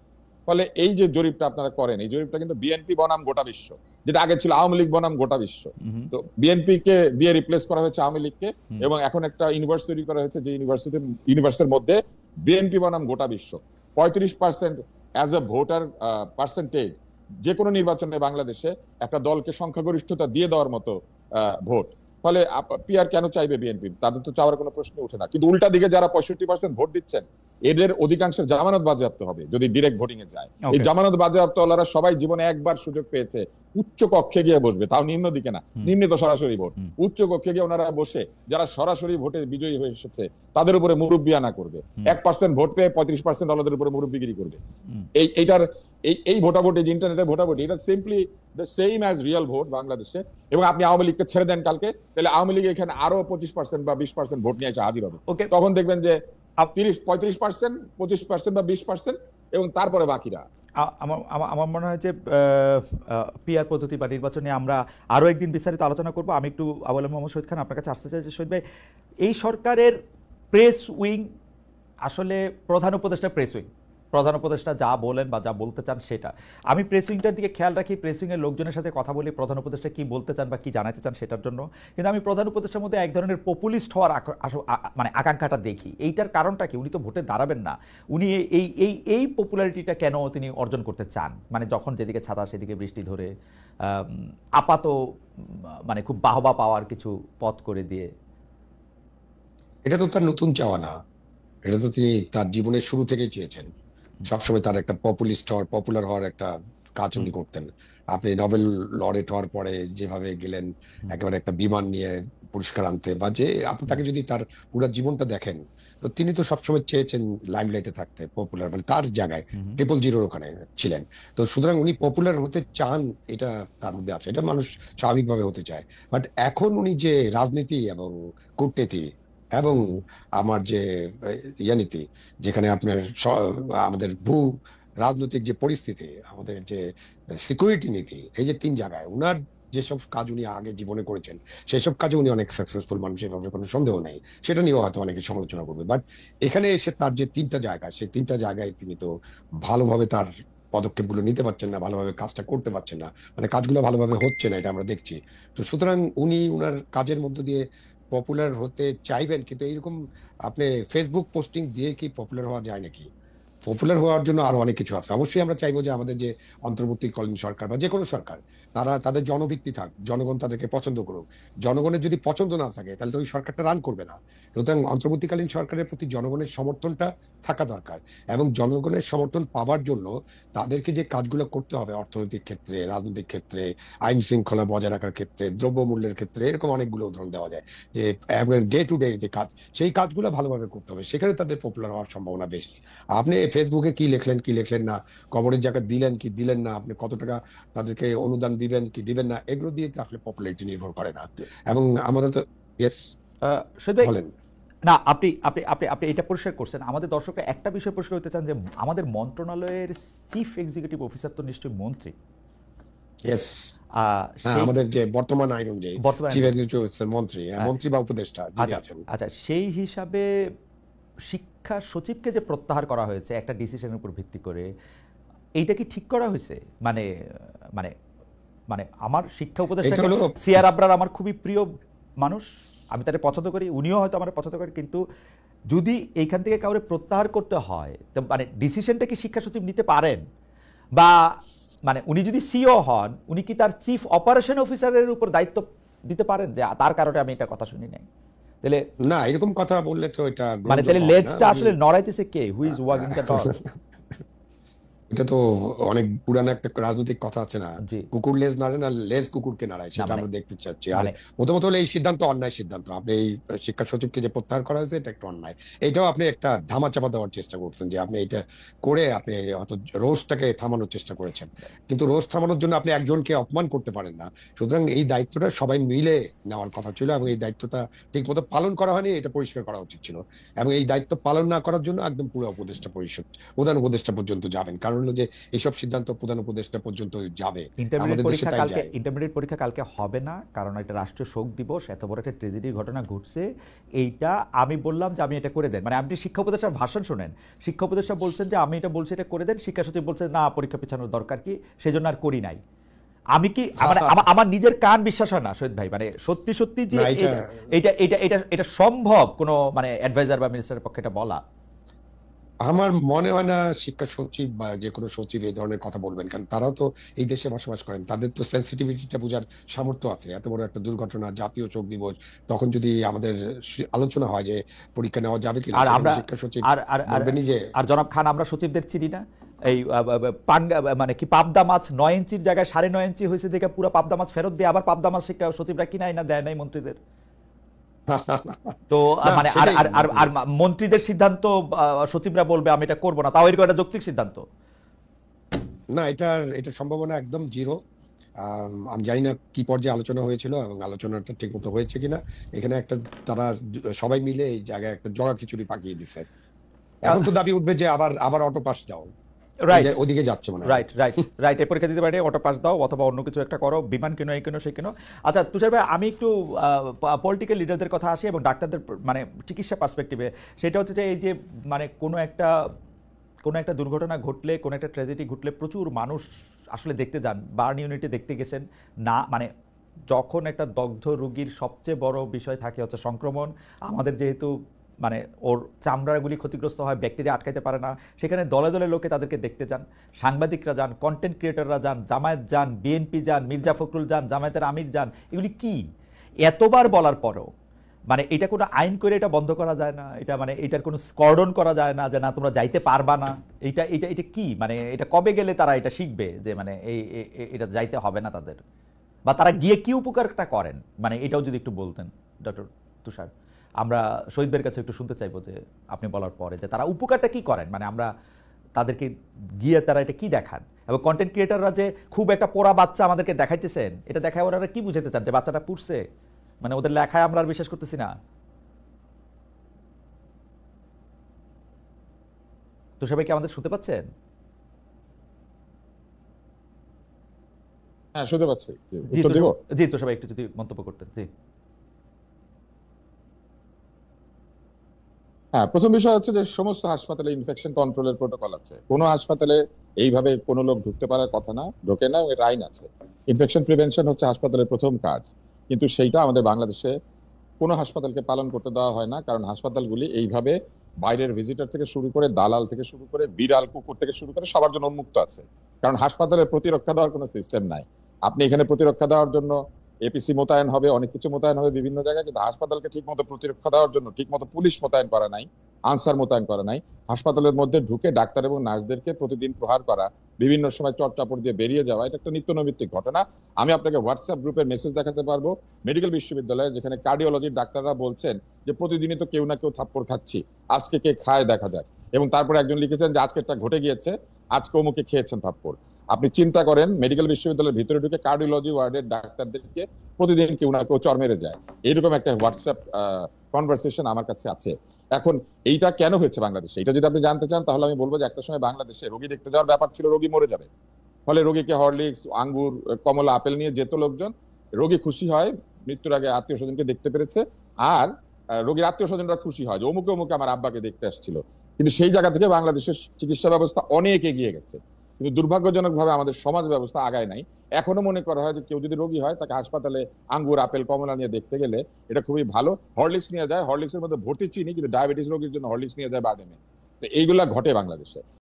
ফলে এই যে জরিপটা আপনারা করেন, এই জরিপটা কিন্তু বিএনপি বনাম গোটা বিশ্ব, যেটা আগে ছিল আওয়ামী লীগ বনাম গোটা বিশ্ব। তো বিএনপি কে দিয়ে রিপ্লেস করা হয়েছে আওয়ামী লীগকে, এবং এখন একটা ইউনিভার্স তৈরি করা হয়েছে যে ইউনিভার্সের মধ্যে বিএনপি বনাম গোটা বিশ্ব। 35% অ্যাজ এ ভোটার পার্সেন্টেজ যে কোনো নির্বাচনে বাংলাদেশে একটা দলকে সংখ্যাগরিষ্ঠতা দিয়ে দেওয়ার মতো ভোট। ফলে পিআর কেন চাইবে বিএনপি? তাদের তো চাওয়ার কোনো প্রশ্ন ওঠে না। কিন্তু উল্টা দিকে যারা 65% ভোট দিচ্ছেন, এদের অধিকাংশের জামানত বাজেয়াপ্ত হবে যদি ডিরেক্ট ভোটিং এ যায়। এই জামানত বাজেয়াপ্ত ওনারা সবাই জীবনে একবার সুযোগ পেয়েছে উচ্চ কক্ষে গিয়ে বসবে, তাও নিম্ন দিকে না, নিম্নে তো সরাসরি ভোট। উচ্চ কক্ষে গিয়ে ওনারা বসে যারা সরাসরি ভোটে বিজয়ী হয়ে এসেছে তাদের উপরে মুরব্বি আনা করবে। 1% ভোট পেয়ে 35% ওনাদের উপরে মুরব্বিগিরি করবে। এই ভোটাভুটি, ইন্টারনেটের ভোটাভুটি, এটা simply the same as real vote বাংলাদেশে। এবং আপনি আওয়ামী লীগকে ছেড়ে দেন কালকে, তাহলে আওয়ামী লীগ এখানে আরো 25% বা 20% ভোট নিয়ে এসে হাজির হবে। তখন দেখবেন যে 35%, 25% বা 20%, এবং তারপরে বাকিরা। আমার মনে হয় যে পিআর পদ্ধতি বা নির্বাচনে আমরা আরো একদিন বিস্তারিত আলোচনা করব। আমি একটু আবুল মোহাম্মদ শহীদ খান আপনার কাছে আসতে চাই যে শহীদ ভাই, এই সরকারের প্রেস উইং আসলে প্রধান উপদেষ্টা যা বলেন বা যা বলতে চান সেটা, আমি প্রেস উইংটার দিকে খেয়াল রাখি, প্রেস উইংয়ের লোকজনের সাথে কথা বলি প্রধান উপদেষ্টা কি বলতে চান বা কি জানাতে চান সেটার জন্য। কিন্তু আমি প্রধান উপদেষ্টার মধ্যে এক ধরনের পপুলিস্ট হওয়ার মানে আকাঙ্ক্ষাটা দেখি। এইটার কারণটা কি? উনি তো ভোটে দাঁড়াবেন না, উনি এই পপুলারিটিটা কেন তিনি অর্জন করতে চান? মানে যখন যেদিকে ছাতা সেদিকে বৃষ্টি ধরে আপাত মানে খুব বাহবা পাওয়ার কিছু পথ করে দিয়ে। এটা তো তার নতুন চাওয়া না, এটা তো তিনি তার জীবনের শুরু থেকেই চেয়েছেন। সবসময় তার একটা পপুলার হওয়ার একটা কাজ উনি করতেন। আপনি নোবেল লরেট হওয়ার পরে যেভাবে গেলেন একেবারে একটা বিমান নিয়ে পুরস্কার আনতে, বা যে আপনি তাকে যদি তার পুরো জীবনটা দেখেন, তো তিনি তো সবসময় চেয়েছেন লাইমলাইটে থাকতে, পপুলার, মানে তার জায়গায় 000 ওখানে ছিলেন। তো সুতরাং উনি পপুলার হতে চান, এটা তার মধ্যে আছে, এটা মানুষ স্বাভাবিকভাবে হতে চায়। বাট এখন উনি যে রাজনীতি এবং কূটনীতি এবং আমার যে নীতি, যেখানে আপনার আমাদের ভূ রাজনৈতিক যে পরিস্থিতি, আমাদের যে সিকিউরিটি নীতি, এই যে 3 জায়গায় উনার যেসব কাজ উনি আগে জীবনে করেছেন, সেই সব কাজে উনি অনেক সাকসেসফুল মানুষ, এভাবে কোনো সন্দেহ নেই। সেটা নিয়েও হয়তো অনেকে সমালোচনা করবে, বাট এখানে এসে তার যে 3টা জায়গা, সেই 3টা জায়গায় তিনি তো ভালোভাবে তার পদক্ষেপগুলো নিতে পারছেন না, ভালোভাবে কাজটা করতে পারছেন না, মানে কাজগুলো ভালোভাবে হচ্ছে না, এটা আমরা দেখছি। তো সুতরাং উনি উনার কাজের মধ্য দিয়ে পপুলার হতে চাইবেন, কিন্তু এইরকম আপনি ফেসবুক পোস্টিং দিয়ে কি পপুলার হওয়া যায় নাকি? পপুলার হওয়ার জন্য আরো অনেক কিছু আছে। অবশ্যই আমরা চাইবো যে আমাদের যে অন্তর্বর্তীকালীন সরকার বা যে কোনো সরকার, তারা তাদের জনভিত্তি থাক, জনগণ তাদেরকে পছন্দ করুক। জনগণের যদি পছন্দ না থাকে তাহলে তো ওই সরকারটা রান করবে না। সুতরাং অন্তর্বর্তীকালীন সরকারের প্রতি জনগণের সমর্থনটা থাকা দরকার, এবং জনগণের সমর্থন পাওয়ার জন্য তাদেরকে যে কাজগুলো করতে হবে অর্থনৈতিক ক্ষেত্রে, রাজনৈতিক ক্ষেত্রে, আইন শৃঙ্খলা বজায় রাখার ক্ষেত্রে, দ্রব্যমূল্যের ক্ষেত্রে, এরকম অনেকগুলো উদাহরণ দেওয়া যায় যে ডে টু ডে যে কাজ, সেই কাজগুলো ভালোভাবে করতে হবে, সেখানে তাদের পপুলার হওয়ার সম্ভাবনা বেশি। আপনি ফেসবুকে কি লিখলেন কি লিখলেন না, কবরের জায়গা দিলেন কি দিলেন না, আপনি কত টাকা তাদেরকে অনুদান দিবেন কি দিবেন না, এগুলো দিয়ে তো আসলে পপুলারিটি নির্ভর করে না। এবং আমাদের তো ইয়েস শহীদ ভাই, বলেন। না আপনি আপনি আপনি আপনি এটা পরিষ্কার করছেন, আমাদের দর্শকরা একটা বিষয় পরিষ্কার করতে চান যে আমাদের মন্ত্রণালয়ের চিফ এক্সিকিউটিভ অফিসার তো নিশ্চয়ই মন্ত্রী। ইয়েস, হ্যাঁ, আমাদের যে বর্তমান আইন অনুযায়ী চিফ এক্সিকিউটিভ অফিসার মন্ত্রী, মন্ত্রী বা উপদেষ্টা যিনি আছেন। আচ্ছা, সেই হিসাবে শিক্ষা সচিবকে যে প্রত্যাহার করা হয়েছে একটা ডিসিশনের উপর ভিত্তি করে, এইটা কি ঠিক করা হয়েছে? মানে মানে মানে আমার শিক্ষা উপদেষ্টা সিআর আবরার আমার খুবই প্রিয় মানুষ, আমি তাকে পছন্দ করি, উনিও হয়তো আমার পছন্দ করেন, কিন্তু যদি এইখান থেকে কাউরে প্রত্যাহার করতে হয়, তো মানে ডিসিশনটা কি শিক্ষা সচিব নিতে পারেন? বা মানে উনি যদি সিও হন, উনি কি তার চিফ অপারেশন অফিসারের উপর দায়িত্ব দিতে পারেন যে তার কারণে আমি এটা কথা শুনি নাই? তাহলে না, এরকম কথা বললে তো এটা মানে তাহলে লেজটা আসলে নড়াইতেছে কে? Who is wagging the dog? এটা তো অনেক পুরানো একটা রাজনৈতিক কথা আছে না, জি, কুকুর লেজ নাড়ে না, লেজ কুকুরকে নাড়ায়, সেটা আমরা দেখতে চাচ্ছি। আর প্রথমত হলো এই সিদ্ধান্ত অন্যায় সিদ্ধান্ত, আপনি এই শিক্ষা সচিবকে যে প্রত্যাহার করা হয়েছে এটা একটা অন্যায়। এটাও আপনি একটা ধামাচাপা দেওয়ার চেষ্টা করছেন, যে আপনি এটা করে আপনি হয়তো রোজটাকে থামানোর চেষ্টা করেছেন, কিন্তু রোজ থামানোর জন্য আপনি একজনকে অপমান করতে পারেন না। সুতরাং এই দায়িত্বটা সবাই মিলে নেওয়ার কথা ছিল, এবং এই দায়িত্বটা ঠিক মতো পালন করা হয়নি, এটা পরিষ্কার করা উচিত ছিল। এবং এই দায়িত্ব পালন না করার জন্য একদম পুরো উপদেষ্টা পরিষদ, প্রধান উপদেষ্টা পর্যন্ত যাবেন, কারণ হলো যে এইসব সিদ্ধান্ত প্রধান উপদেষ্টা পর্যন্ত যাবে। ইন্টারমিডিয়েট পরীক্ষা কালকে হবে না, কারণ এটা রাষ্ট্রীয় শোক দিবস, এত বড় একটা ট্রেজেডির ঘটনা ঘটছে। এইটা আমি বললাম যে আমি এটা করে দেন, মানে আপনি শিক্ষা উপদেষ্টার ভাষণ শোনেন, শিক্ষা উপদেষ্টা বলছেন যে আমি এটা বলছি এটা করে দেন, শিক্ষা সচিব বলছেন না পরীক্ষা পেছানোর দরকার কি, সেজন্য আর করি নাই। আমি কি আমার নিজের কান বিশ্বাস হয় না শহীদ ভাই, মানে সত্যি সত্যি যে এটা এটা এটা এটা সম্ভব কোনো মানে অ্যাডভাইজার বা মিনিস্টারের পক্ষে এটা বলা? আমার মনে হয় না শিক্ষা সচিব বা যে কোনো সচিব এই ধরনের কথা বলবেন, কারণ তারাও তো এই দেশে বসবাস করেন, তাদের তো সেন্সিটিভিটিটা বোঝার সামর্থ্য আছে। এত বড় একটা দুর্ঘটনা, জাতীয় শোক দিবস, তখন যদি আমাদের আলোচনা হয় যে পরীক্ষা নেওয়া যাবে কিনা, আর আমরা শিক্ষা সচিব বলবেনই যে, আর জনাব খান আমরা সচিবদের চিনি না, এই মানে কি পাবদা মাছ 9 ইঞ্চির জায়গায় 9.5 ইঞ্চি হয়েছে দেখে পুরো পাবদা মাছ ফেরত দিয়ে আবার পাবদা মাছ শিক্ষা সচিবরা কিনাই না দেয় নাই মন্ত্রীদের। তো মানে আর মন্ত্রীদের সিদ্ধান্ত সচিবরা বলবে আমি এটা করবো না, তাও এরকম একটা যৌক্তিক সিদ্ধান্ত না, এটা সম্ভাবনা একদম জিরো। আমি জানি না কি পর্যায়ে আলোচনা হয়েছিল এবং আলোচনাটা ঠিক মতো হয়েছে কিনা। এখানে একটা তারা সবাই মিলে এই জায়গায় একটা জগা খিচুড়ি পাকিয়ে দিচ্ছে। এখন তো দাবি উঠবে যে আবার অটো পাস দাও, ওদিকে যাচ্ছে মনে হয়। রাইট এই পরীক্ষা দিতে পারে, অটো পাস দাও অথবা অন্য কিছু একটা করো, বিমান কেনো এই কেনো সেই কেনো। আচ্ছা তুষার ভাই, আমি একটু পলিটিক্যাল লিডারদের কথা আসি এবং ডাক্তারদের মানে চিকিৎসা পার্সপেক্টিভে। সেটা হচ্ছে যে এই যে মানে কোনো একটা দুর্ঘটনা ঘটলে, কোনো একটা ট্র্যাজেডি ঘটলে প্রচুর মানুষ আসলে দেখতে যান, বার্ন ইউনিটে দেখতে গেছেন না, মানে যখন একটা দগ্ধ রোগীর সবচেয়ে বড় বিষয় থাকে হচ্ছে সংক্রমণ, আমাদের যেহেতু মানে ওর চামড়াগুলি ক্ষতিগ্রস্ত হয়, ব্যাকটেরিয়া আটকাইতে পারে না, সেখানে দলে দলে লোকে তাদেরকে দেখতে যান, সাংবাদিকরা যান, কন্টেন্ট ক্রিয়েটররা যান, জামায়াত যান, বিএনপি যান, মির্জা ফখরুল যান, জামায়াতের আমির যান। এগুলি কি এতবার বলার পরও মানে এটা কোনো আইন করে এটা বন্ধ করা যায় না? এটা মানে এটার কোনো স্কর্ডন করা যায় না যে না তোমরা যাইতে পারবা না? এটা এটা এটা কি মানে এটা কবে গেলে তারা এটা শিখবে যে মানে এটা যাইতে হবে না তাদের, বা তারা গিয়ে কি উপকারটা করেন, মানে এটাও যদি একটু বলতেন ডক্টর তুষার। আমরা শহীদদের কাছে একটু শুনতে চাইবো যে আপনি বলার পরে যে তারা উপকারটা কি করেন, মানে আমরা তাদেরকে গিয়ে তারা এটা কি দেখান, এবং কন্টেন্ট ক্রিয়েটররা যে খুব একটা পোড়া বাচ্চা আমাদেরকে দেখাইতেছেন, এটা দেখায় ওরা কি বুঝাতে চান যে বাচ্চাটা পুড়ছে, মানে ওদের লেখায় আমরা আর বিশ্বাস করতেছি না। তো সবাই কি আমাদের শুনতে পাচ্ছেন? হ্যাঁ, শুনতে পাচ্ছি। জি উত্তর দেব? জি তোষাবাই একটু যদি মন্তব্য করতেন। জি হ্যাঁ, প্রথম বিষয় হচ্ছে যে সমস্ত হাসপাতালে ইনফেকশন কন্ট্রোলের প্রোটোকল আছে। কোনো হাসপাতালে এইভাবে কোনো লোক ঢুকতে পারার কথা না, ঢোকে না, এর আইন আছে। ইনফেকশন প্রিভেনশন হচ্ছে হাসপাতালের প্রথম কাজ, কিন্তু সেইটা আমাদের বাংলাদেশে কোনো হাসপাতালকে পালন করতে দেওয়া হয় না, কারণ হাসপাতালগুলি এইভাবে বাইরের ভিজিটর থেকে শুরু করে, দালাল থেকে শুরু করে, বিড়াল কুকুর থেকে শুরু করে সবার জন্য উন্মুক্ত আছে। কারণ হাসপাতালের প্রতিরক্ষা দেওয়ার কোনো সিস্টেম নাই। আপনি এখানে প্রতিরক্ষা দেওয়ার জন্য এপিসি মোতায়েন হবে, অনেক কিছু মোতায়েন হবে বিভিন্ন জায়গায়, কিন্তু হাসপাতালকে ঠিক মতো প্রতিরক্ষা দেওয়ার জন্য ঠিক মতো পুলিশ মোতায়েন করা নাই, আনসার মোতায়েন করা নাই। হাসপাতালের মধ্যে ঢুকে ডাক্তার এবং নার্সদেরকে প্রতিদিন প্রহার করা, বিভিন্ন সময় চটচাপড় দিয়ে বেরিয়ে যাওয়া, এটা একটা নিত্যনৈমিত্তিক ঘটনা। আমি আপনাকে হোয়াটসঅ্যাপ গ্রুপের মেসেজ দেখাতে পারবো মেডিকেল বিশ্ববিদ্যালয়ে, যেখানে কার্ডিওলজির ডাক্তাররা বলছেন যে প্রতিদিনই তো কেউ না কেউ থাপ্পড় খাচ্ছি, আজকে কে খায় দেখা যায়। এবং তারপরে একজন লিখেছেন যে আজকে একটা ঘটে গিয়েছে, আজকে অমুকে খেয়েছেন থাপ্পড়। আপনি চিন্তা করেন, মেডিকেল বিশ্ববিদ্যালয়ের ভিতরে ঢুকে কার্ডিওলজি ওয়ার্ডের ডাক্তারদেরকে প্রতিদিন কেউ না কেউ চর মেরে যায়। এইরকম একটা হোয়াটসঅ্যাপ কনভারসেশন আমার কাছে আছে। এখন এইটা কেন হয়েছে বাংলাদেশে, এটা যদি আপনি জানতে চান, তাহলে আমি বলবো যে একটা সময় বাংলাদেশে রোগী দেখতে যাওয়ার ব্যাপার ছিল, রোগী মরে যাবে, ফলে রোগীকে হরলিক্স, আঙ্গুর, কমলা, আপেল নিয়ে যেত লোকজন। রোগী খুশি হয় মৃত্যুর আগে আত্মীয় স্বজনকে দেখতে পেরেছে, আর রোগীর আত্মীয় স্বজনরা খুশি হয় যে অমুকে অমুকে আমার আব্বাকে দেখতে আসছিল। কিন্তু সেই জায়গা থেকে বাংলাদেশের চিকিৎসা ব্যবস্থা অনেক এগিয়ে গেছে, কিন্তু দুর্ভাগ্যজনক ভাবে আমাদের সমাজ ব্যবস্থা আগায় নাই। এখনো মনে করা হয় যে কেউ যদি রোগী হয় তাকে হাসপাতালে আঙ্গুর, আপেল, কমলা নিয়ে দেখতে গেলে এটা খুবই ভালো। হরলিক্স নিয়ে যায়, হরলিক্সের মধ্যে ভর্তি চিনি, কিন্তু ডায়াবেটিস রোগীর জন্য হরলিক্স নিয়ে যায় বারডেমে। তো এইগুলা ঘটে বাংলাদেশে।